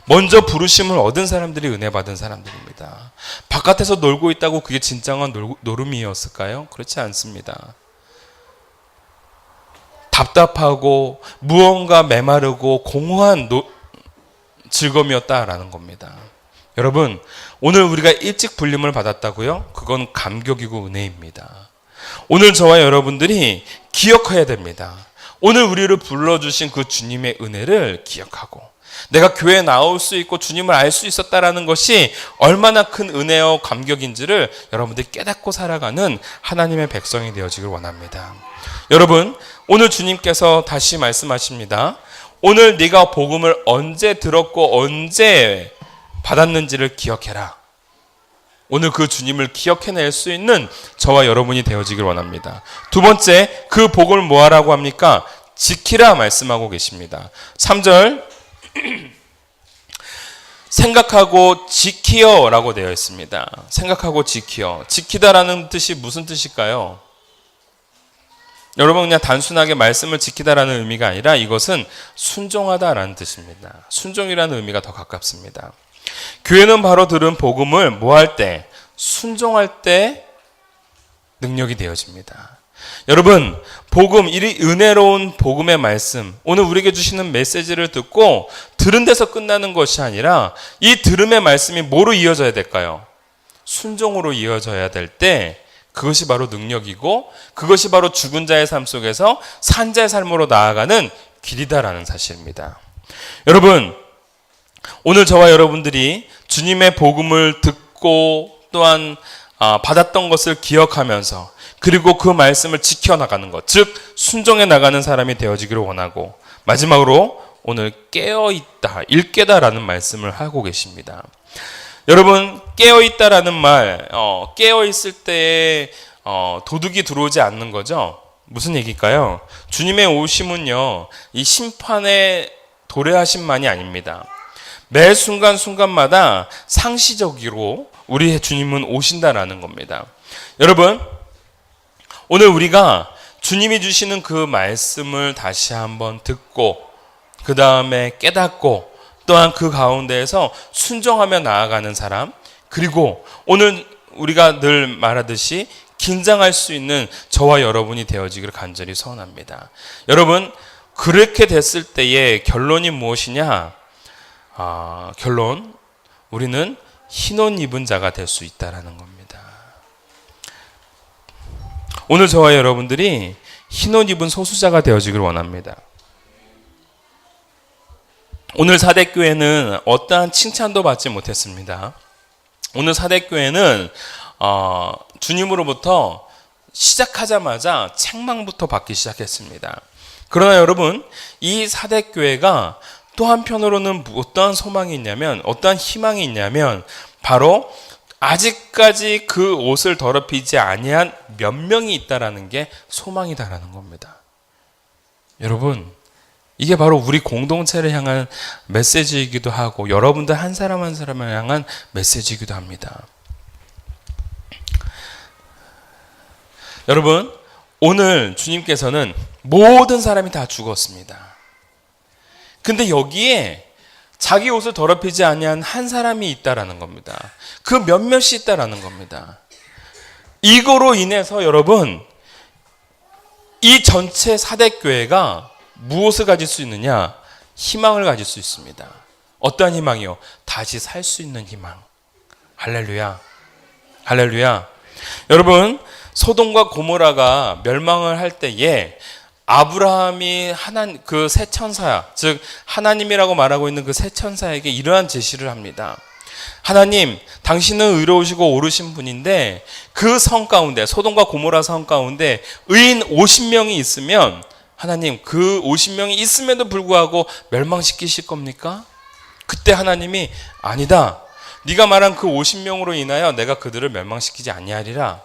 먼저 부르심을 얻은 사람들이 은혜 받은 사람들입니다. 바깥에서 놀고 있다고 그게 진정한 노름이었을까요? 그렇지 않습니다. 답답하고 무언가 메마르고 공허한 즐거움이었다라는 겁니다. 여러분, 오늘 우리가 일찍 불림을 받았다고요? 그건 감격이고 은혜입니다. 오늘 저와 여러분들이 기억해야 됩니다. 오늘 우리를 불러주신 그 주님의 은혜를 기억하고 내가 교회에 나올 수 있고 주님을 알 수 있었다라는 것이 얼마나 큰 은혜와 감격인지를 여러분들이 깨닫고 살아가는 하나님의 백성이 되어지길 원합니다. 여러분, 오늘 주님께서 다시 말씀하십니다. 오늘 네가 복음을 언제 들었고 언제 받았는지를 기억해라. 오늘 그 주님을 기억해낼 수 있는 저와 여러분이 되어지길 원합니다. 두 번째, 그 복음을 뭐하라고 합니까? 지키라 말씀하고 계십니다. 3절 생각하고 지키어 라고 되어 있습니다. 생각하고 지키어. 지키다라는 뜻이 무슨 뜻일까요? 여러분, 그냥 단순하게 말씀을 지키다라는 의미가 아니라 이것은 순종하다라는 뜻입니다. 순종이라는 의미가 더 가깝습니다. 교회는 바로 들은 복음을 뭐 할 때? 순종할 때 능력이 되어집니다. 여러분, 복음, 이 은혜로운 복음의 말씀, 오늘 우리에게 주시는 메시지를 듣고 들은 데서 끝나는 것이 아니라 이 들음의 말씀이 뭐로 이어져야 될까요? 순종으로 이어져야 될 때 그것이 바로 능력이고 그것이 바로 죽은 자의 삶 속에서 산 자의 삶으로 나아가는 길이다라는 사실입니다. 여러분, 오늘 저와 여러분들이 주님의 복음을 듣고 또한 받았던 것을 기억하면서 그리고 그 말씀을 지켜나가는 것, 즉 순종해 나가는 사람이 되어지기를 원하고, 마지막으로 오늘 깨어있다, 일깨다라는 말씀을 하고 계십니다. 여러분, 깨어있다라는 말, 깨어있을 때에 도둑이 들어오지 않는 거죠. 무슨 얘기일까요? 주님의 오심은요, 이 심판의 도래하심만이 아닙니다. 매 순간순간마다 상시적으로 우리의 주님은 오신다라는 겁니다. 여러분, 오늘 우리가 주님이 주시는 그 말씀을 다시 한번 듣고 그 다음에 깨닫고 또한 그 가운데에서 순종하며 나아가는 사람, 그리고 오늘 우리가 늘 말하듯이 긴장할 수 있는 저와 여러분이 되어지기를 간절히 소원합니다. 여러분, 그렇게 됐을 때의 결론이 무엇이냐? 결론, 우리는 흰 옷 입은 자가 될 수 있다라는 겁니다. 오늘 저와 여러분들이 흰 옷 입은 소수자가 되어지길 원합니다. 오늘 사대교회는 어떠한 칭찬도 받지 못했습니다. 오늘 사대교회는 주님으로부터 시작하자마자 책망부터 받기 시작했습니다. 그러나 여러분, 이 사대교회가 또 한편으로는 어떠한 소망이 있냐면, 어떠한 희망이 있냐면, 바로 아직까지 그 옷을 더럽히지 아니한 몇 명이 있다라는 게 소망이다라는 겁니다. 여러분, 이게 바로 우리 공동체를 향한 메시지이기도 하고 여러분들 한 사람 한 사람을 향한 메시지이기도 합니다. 여러분, 오늘 주님께서는 모든 사람이 다 죽었습니다. 근데 여기에 자기 옷을 더럽히지 아니한 한 사람이 있다라는 겁니다. 그 몇몇이 있다라는 겁니다. 이거로 인해서 여러분, 이 전체 사대교회가 무엇을 가질 수 있느냐? 희망을 가질 수 있습니다. 어떠한 희망이요? 다시 살 수 있는 희망. 할렐루야. 할렐루야. 여러분, 소돔과 고모라가 멸망을 할 때에 아브라함이 그 새 천사, 즉 하나님이라고 말하고 있는 그 새 천사에게 이러한 제시를 합니다. 하나님, 당신은 의로우시고 옳으신 분인데 그 성 가운데, 소돔과 고모라 성 가운데 의인 50명이 있으면 하나님, 그 50명이 있음에도 불구하고 멸망시키실 겁니까? 그때 하나님이 아니다. 네가 말한 그 50명으로 인하여 내가 그들을 멸망시키지 아니하리라.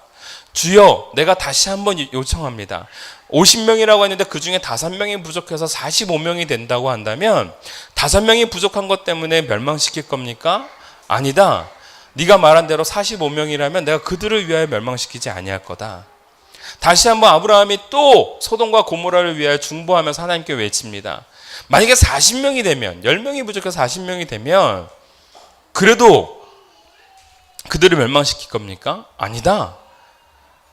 주여, 내가 다시 한번 요청합니다. 50명이라고 했는데 그 중에 5명이 부족해서 45명이 된다고 한다면 5명이 부족한 것 때문에 멸망시킬 겁니까? 아니다. 네가 말한 대로 45명이라면 내가 그들을 위하여 멸망시키지 아니할 거다. 다시 한번 아브라함이 또 소돔과 고모라를 위하여 중보하면서 하나님께 외칩니다. 만약에 40명이 되면, 10명이 부족해서 40명이 되면 그래도 그들을 멸망시킬 겁니까? 아니다.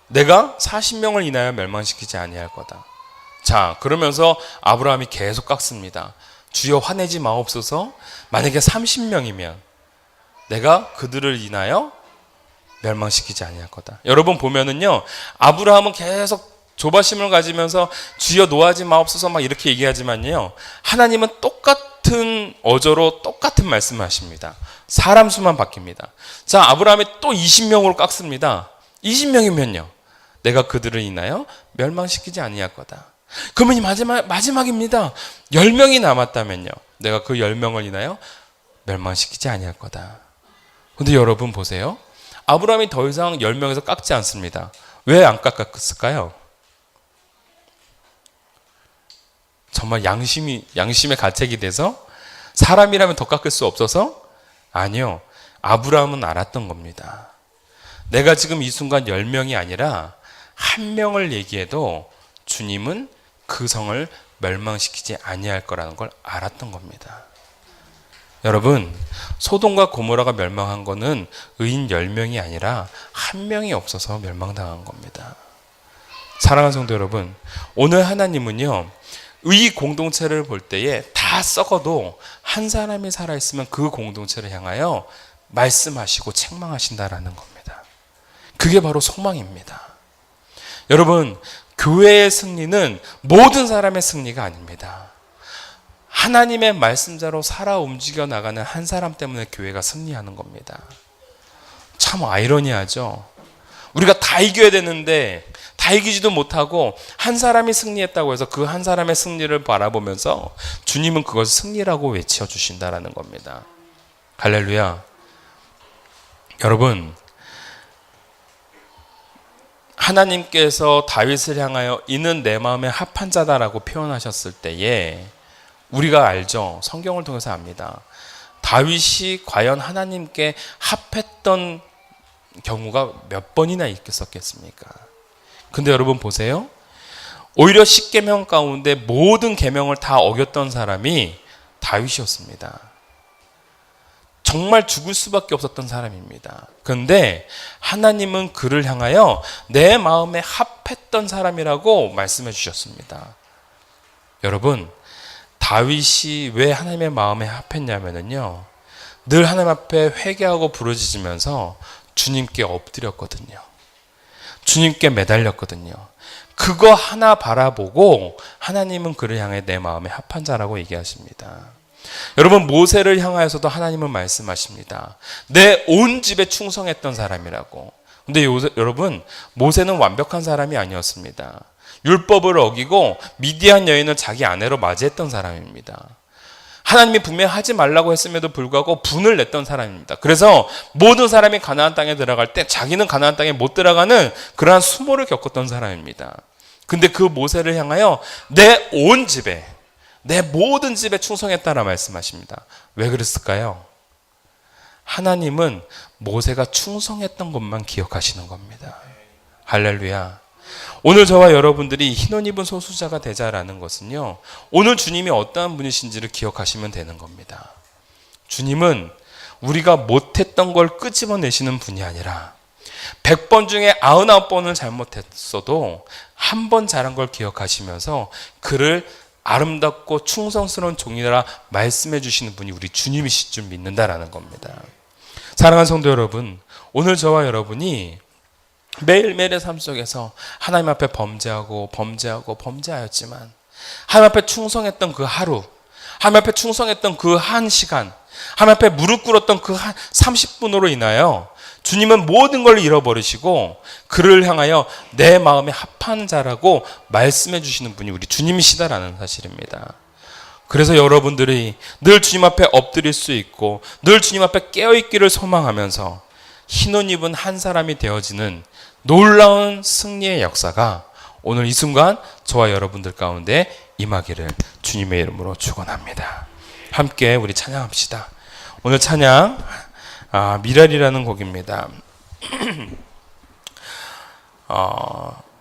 내가 40명을 인하여 멸망시키지 아니할 거다. 자, 그러면서 아브라함이 계속 깎습니다. 주여 화내지 마옵소서. 만약에 30명이면 내가 그들을 인하여 멸망시키지 아니할 거다. 여러분 보면은요, 아브라함은 계속 조바심을 가지면서 주여 노하지 마옵소서 막 이렇게 얘기하지만요, 하나님은 똑같은 어조로 똑같은 말씀을 하십니다. 사람 수만 바뀝니다. 자, 아브라함이 또 20명으로 깎습니다. 20명이면요, 내가 그들을 인하여 멸망시키지 아니할 거다. 그러면 마지막입니다. 10명이 남았다면요, 내가 그 10명을 인하여 멸망시키지 아니할 거다. 근데 여러분 보세요. 아브라함이 더 이상 10명에서 깎지 않습니다. 왜 안 깎았을까요? 정말 양심의 가책이 돼서? 사람이라면 더 깎을 수 없어서? 아니요. 아브라함은 알았던 겁니다. 내가 지금 이 순간 10명이 아니라 1명을 얘기해도 주님은 그 성을 멸망시키지 아니할 거라는 걸 알았던 겁니다. 여러분, 소돔과 고모라가 멸망한 거는 의인 10명이 아니라 1명이 없어서 멸망당한 겁니다. 사랑하는 성도 여러분, 오늘 하나님은요, 의 공동체를 볼 때에 다 썩어도 한 사람이 살아있으면 그 공동체를 향하여 말씀하시고 책망하신다라는 겁니다. 그게 바로 소망입니다. 여러분, 교회의 승리는 모든 사람의 승리가 아닙니다. 하나님의 말씀자로 살아 움직여 나가는 한 사람 때문에 교회가 승리하는 겁니다. 참 아이러니하죠. 우리가 다 이겨야 되는데 다 이기지도 못하고 한 사람이 승리했다고 해서 그 한 사람의 승리를 바라보면서 주님은 그것을 승리라고 외쳐주신다라는 겁니다. 할렐루야. 여러분, 하나님께서 다윗을 향하여 이는 내 마음에 합한 자다라고 표현하셨을 때에 우리가 알죠. 성경을 통해서 압니다. 다윗이 과연 하나님께 합했던 경우가 몇 번이나 있었겠습니까? 근데 여러분 보세요. 오히려 10계명 가운데 모든 계명을 다 어겼던 사람이 다윗이었습니다. 정말 죽을 수밖에 없었던 사람입니다. 그런데 하나님은 그를 향하여 내 마음에 합했던 사람이라고 말씀해 주셨습니다. 여러분, 다윗이 왜 하나님의 마음에 합했냐면요, 늘 하나님 앞에 회개하고 부르짖으면서 주님께 엎드렸거든요. 주님께 매달렸거든요. 그거 하나 바라보고 하나님은 그를 향해 내 마음에 합한 자라고 얘기하십니다. 여러분, 모세를 향하여서도 하나님은 말씀하십니다. 내 온 집에 충성했던 사람이라고. 근데 여러분, 모세는 완벽한 사람이 아니었습니다. 율법을 어기고 미디안 여인을 자기 아내로 맞이했던 사람입니다. 하나님이 분명히 하지 말라고 했음에도 불구하고 분을 냈던 사람입니다. 그래서 모든 사람이 가나안 땅에 들어갈 때 자기는 가나안 땅에 못 들어가는 그러한 수모를 겪었던 사람입니다. 근데 그 모세를 향하여 내 온 집에, 내 모든 집에 충성했다라 말씀하십니다. 왜 그랬을까요? 하나님은 모세가 충성했던 것만 기억하시는 겁니다. 할렐루야. 오늘 저와 여러분들이 흰 옷 입은 소수자가 되자라는 것은요, 오늘 주님이 어떠한 분이신지를 기억하시면 되는 겁니다. 주님은 우리가 못했던 걸 끄집어내시는 분이 아니라 100번 중에 99번을 잘못했어도 한 번 잘한 걸 기억하시면서 그를 아름답고 충성스러운 종이라 말씀해 주시는 분이 우리 주님이실 줄 믿는다라는 겁니다. 사랑하는 성도 여러분, 오늘 저와 여러분이 매일매일의 삶 속에서 하나님 앞에 범죄하였지만 하나님 앞에 충성했던 그 하루, 하나님 앞에 충성했던 그 한 시간, 하나님 앞에 무릎 꿇었던 그 한 30분으로 인하여 주님은 모든 걸 잃어버리시고 그를 향하여 내 마음에 합한 자라고 말씀해 주시는 분이 우리 주님이시다라는 사실입니다. 그래서 여러분들이 늘 주님 앞에 엎드릴 수 있고 늘 주님 앞에 깨어있기를 소망하면서 흰옷 입은 한 사람이 되어지는 놀라운 승리의 역사가 오늘 이 순간 저와 여러분들 가운데 임하기를 주님의 이름으로 축원합니다. 함께 우리 찬양합시다. 오늘 찬양 미랄이라는 곡입니다.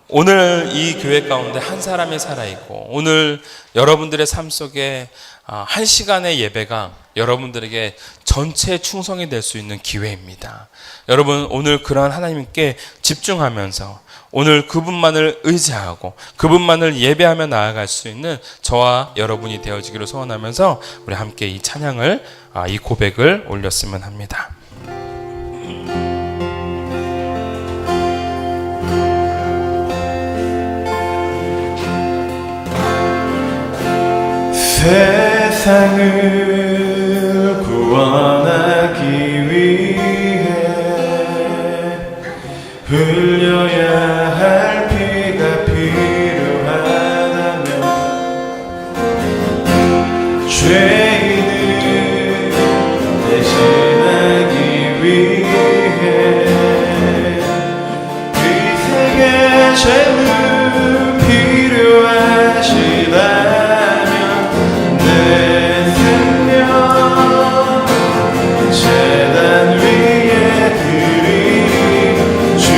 오늘 이 교회 가운데 한 사람이 살아있고 오늘 여러분들의 삶 속에 한 시간의 예배가 여러분들에게 전체 충성이 될 수 있는 기회입니다. 여러분, 오늘 그러한 하나님께 집중하면서 오늘 그분만을 의지하고 그분만을 예배하며 나아갈 수 있는 저와 여러분이 되어지기를 소원하면서 우리 함께 이 찬양을, 이 고백을 올렸으면 합니다. 세상을 구원하기 위해 흘려야 할 피가 필요하다면 죄인을 대신하기 위해 이 세계 죄는 필요하시다. 재단 위에 드린 주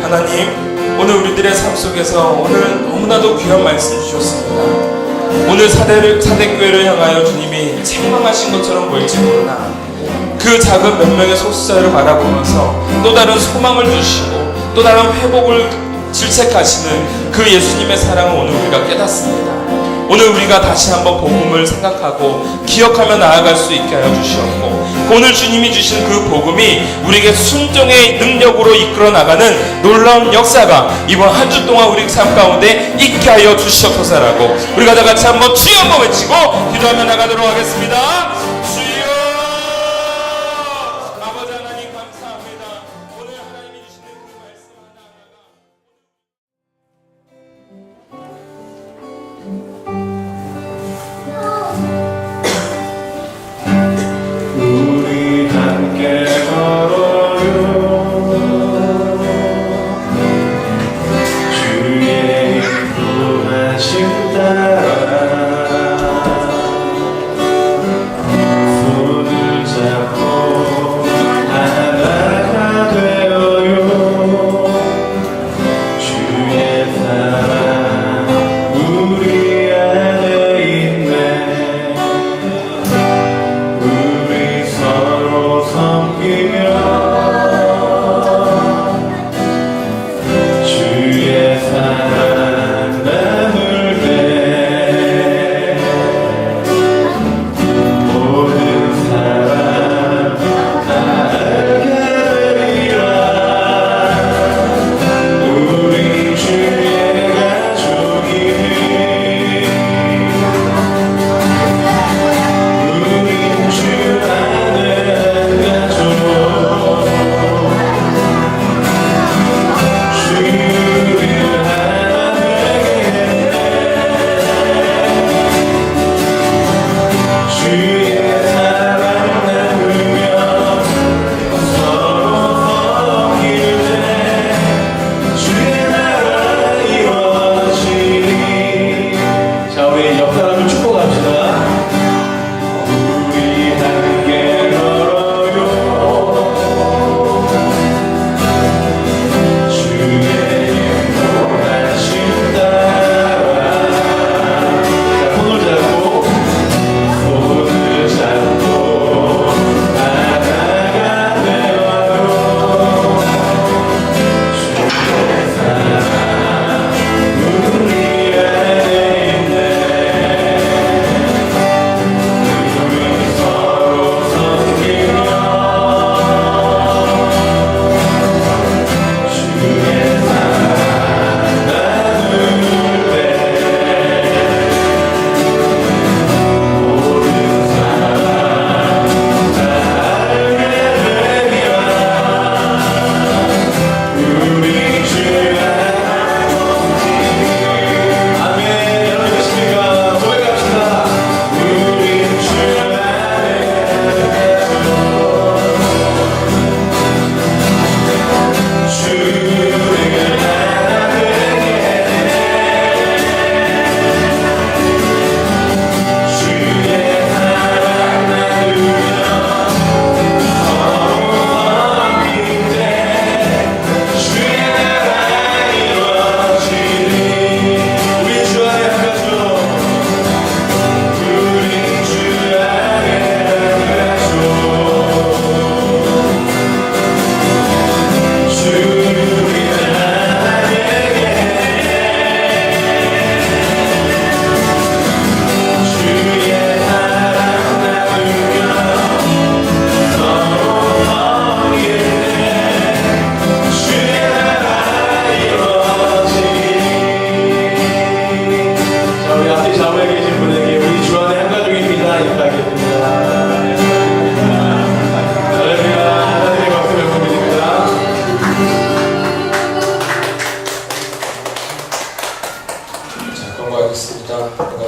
하나님, 오늘 우리들의 삶 속에서 오늘 너무나도 귀한 말씀 주셨습니다. 오늘 사대교회를 향하여 주님이 책망하신 것처럼 보일지 모르나 그 작은 몇 명의 소수자를 바라보면서 또 다른 소망을 주시고 또 다른 회복을 질책하시는 그 예수님의 사랑을 오늘 우리가 깨닫습니다. 오늘 우리가 다시 한번 복음을 생각하고 기억하며 나아갈 수 있게 하여 주시었고, 오늘 주님이 주신 그 복음이 우리에게 순종의 능력으로 이끌어 나가는 놀라운 역사가 이번 한 주 동안 우리 삶 가운데 있게 하여 주시옵소서라고 우리가 다 같이 한번 주여 한번 외치고 기도하며 나가도록 하겠습니다. 주여, 아버지 하나님 감사합니다. 오늘 하나님이 주시는 그 말씀 하나하나가 우리 함께 걸어요. 주의 인도하심 따라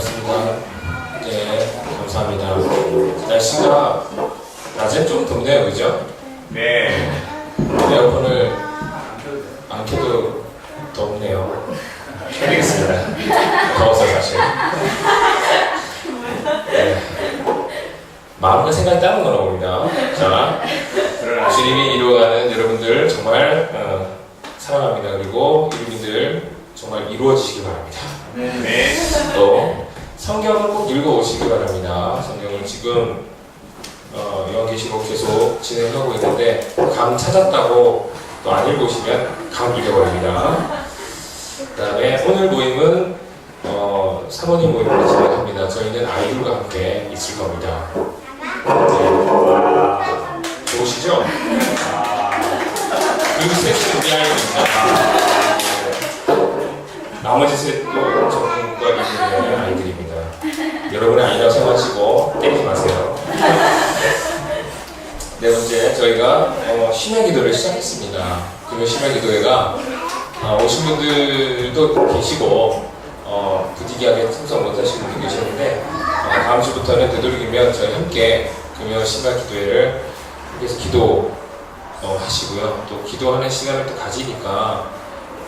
반갑습니다. 네, 감사합니다. 날씨가 낮엔 좀 덥네요, 그죠? 네. 에어컨을 안 켜도 덥네요. 켜야겠습니다. 더워서 사실. 네. 마음과 생각이 다른 거나 봅니다. 자, 주님이 이루어가는 여러분들 정말 사랑합니다. 그리고 이루민들 정말 이루어지시기 바랍니다. 네. 또 성경을 꼭 읽어오시기 바랍니다. 성경을 지금 요한계시록 계속 진행하고 있는데 감 찾았다고 또 안 읽어오시면 감 잃어버립니다. 그 다음에 오늘 모임은 사모님 모임을 진행합니다. 저희는 아이들과 함께 있을 겁니다. 네. 좋으시죠? 그 셋은 우리 아이들입니다. 나머지 셋도 전문과 이분의 아이들입니다. 여러분의 아이라고 생각하시고 때리지 마세요. 네 번째, 저희가 심야 기도를 시작했습니다. 금요 심야 기도회가 오신 분들도 계시고 부득이하게 참석 못하시는 분도 계셨는데 다음 주부터는 되도록이면 저희 함께 금요 심야 기도회를 함께해서 기도하시고요. 또 기도하는 시간을 또 가지니까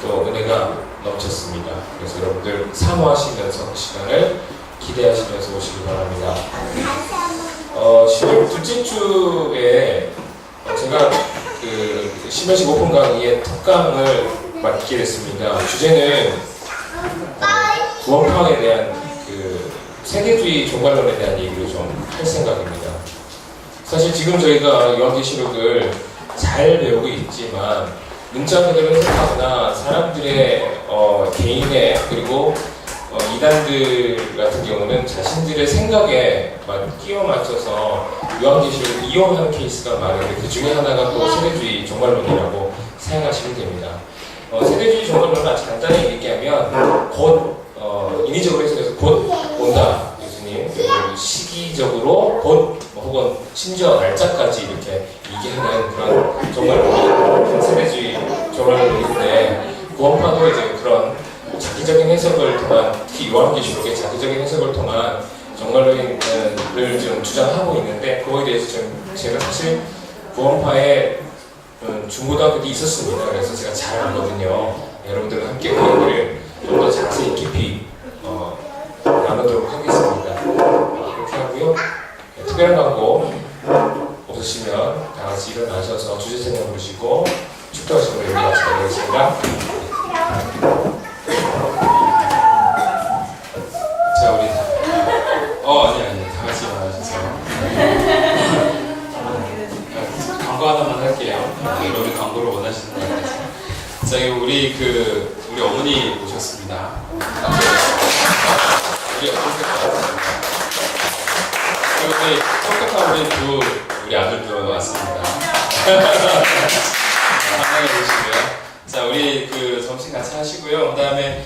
또 은혜가 넘쳤습니다. 그래서 여러분들 사모하시면서 그 시간을 기대하시면서 오시기 바랍니다. 10월 둘째 주에 제가 그 심야식 오픈 강의의 특강을 맡게 됐습니다. 주제는 구원파에 대한 그 세계주의 종말론에 대한 얘기를 좀 할 생각입니다. 사실 지금 저희가 요한계시록을 잘 배우고 있지만 문자 그대로 해석하거나 사람들의 개인의 그리고 이단들 같은 경우는 자신들의 생각에만 끼워 맞춰서 요한계시록을 이용하는 케이스가 많은데 그 중에 하나가 또 세대주의 종말론이라고 생각하시면 됩니다. 세대주의 종말론을 아주 간단히 얘기하면 곧 인위적으로 해석해서 곧 온다 예수님 그리고 시기적으로 곧 혹은 심지어 날짜까지 이렇게 얘기하는 그런 종말론이 세대주의 종말론인데 구원파도 이제 그런 자기적인 해석을 통한 특히 요한계시록의 자기적인 해석을 통한 종말론을 좀 주장하고 있는데 그거에 대해서 제가 사실 구원파에 중고등학교 때 있었습니다. 그래서 제가 잘 알거든요. 여러분들과 함께 그 얘기를 좀 더 자세히 깊이 나누도록 하겠습니다. 그렇게 하고요. 특별한 광고 없으시면 다 같이 일어나셔서 주제생명 부르시고 축도하시고 여기 마치도록 하겠습니다. 자, 우리 아니 다 같이 일어나셔서 광고 하나만 할게요. 여러분이 광고를 원하시는 것 같아서. 자, 우리 어머니 오셨습니다. 우리 똑똑한 우리 아들도 왔습니다. 환영해 주시고요. 자, 우리 점심 같이 하시고요. 그 다음에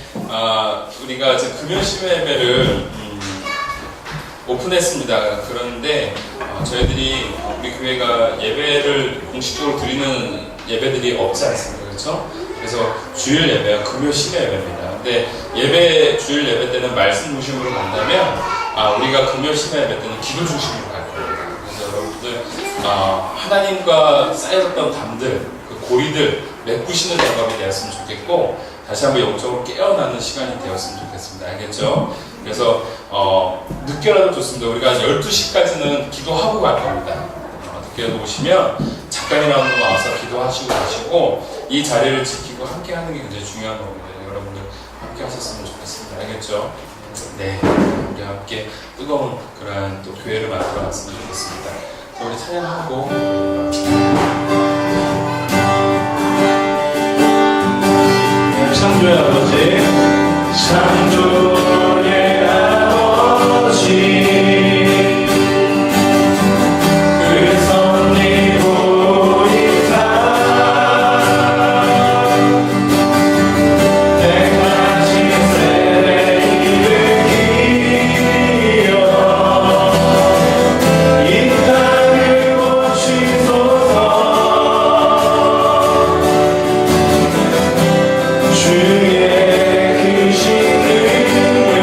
우리가 지금 금요심야 예배를 오픈했습니다. 그런데 저희들이 우리 교회가 예배를 공식적으로 드리는 예배들이 없지 않습니까? 그렇죠? 그래서 주일 예배와 금요 심야 예배입니다. 근데 주일 예배 때는 말씀 중심으로 간다면 우리가 금요 심야 예배 때는 기도 중심으로 갈 겁니다. 그래서 여러분들 하나님과 쌓여졌던 담들, 그 고리들 메꾸시는 작업이 되었으면 좋겠고 다시 한번 영적으로 깨어나는 시간이 되었으면 좋겠습니다. 알겠죠? 그래서 늦게라도 좋습니다. 우리가 12시까지는 기도하고 갈 겁니다. 늦게라도 오시면 잠깐이라도 와서 기도하시고 가시고 이 자리를 지키고 함께 하는 게 굉장히 중요한 겁니다. 여러분들 함께 하셨으면 좋겠습니다. 알겠죠? 네, 우리 함께 뜨거운 그러한 또 교회를 만들어 갔으면 좋겠습니다. 자, 우리 찬양하고 창조의 아버지, 창조의 아버지, 그 섭리 보이사 택하신 세대 일으키며 이 땅을 고치소서. 주의 크신 능력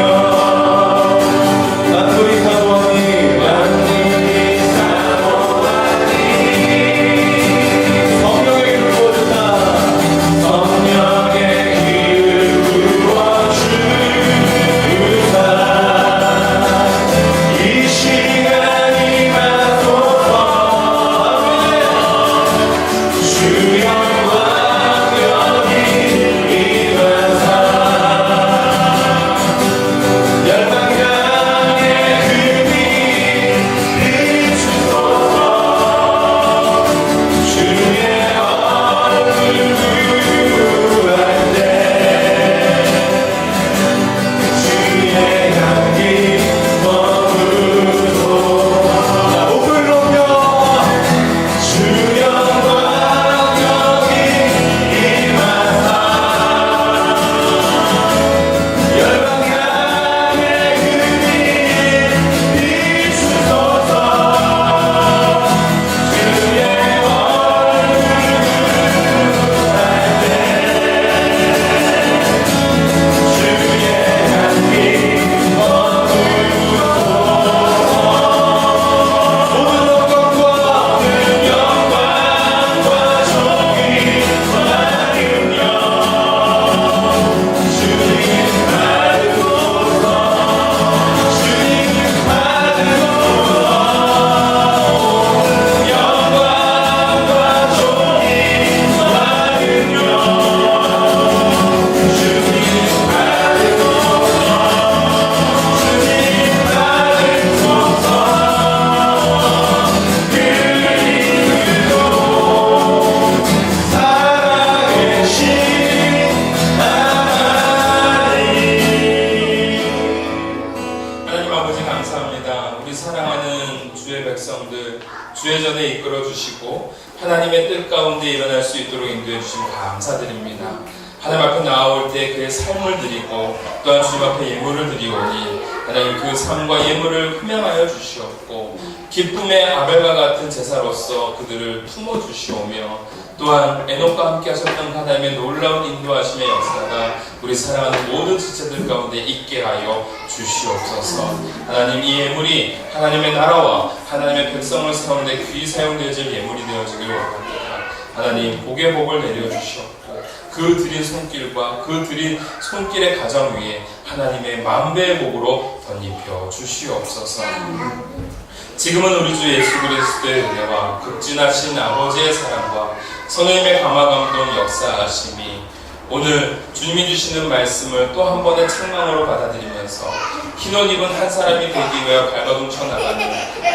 주의 전에 이끌어 주시고 하나님의 뜻 가운데 일어날 수 있도록 인도해 주시면 감사드립니다. 하나님 앞에 나올 때 그의 삶을 드리고 또한 주님 앞에 예물을 드리오니 하나님 그 삶과 예물을 흠양하여 주시옵고 기쁨의 아벨과 같은 제사로서 그들을 품어 주시오며 또한 에녹과 함께 하셨던 하나님의 놀라운 인도하심의 역사가 우리 사랑하는 모든 지체들 가운데 있게 하여 주시옵소서. 하나님 이 예물이 하나님의 나라와 하나님의 백성을 세우는 데 귀히 사용되어질 예물이 되어지길 원합니다. 하나님 복의 복을 내려주시옵고 그 드린 손길과 그 드린 손길의 가정 위에 하나님의 만배의 복으로 덧입혀 주시옵소서. 지금은 우리 주 예수 그리스도의 은혜와 극진하신 아버지의 사랑과 성령님의 감화감동 역사하심이 오늘 주님이 주시는 말씀을 또 한 번의 책망으로 받아들이면서 흰옷 입은 한 사람이 되기 위하여 발버둥쳐 나가는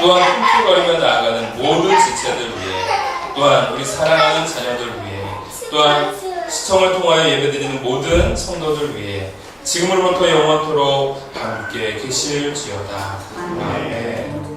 또한 꿈틀거리며 나아가는 모든 지체들 위해 또한 우리 사랑하는 자녀들 위해 또한 시청을 통하여 예배드리는 모든 성도들 위해 지금으로부터 영원토록 함께 계실지어다. 아멘.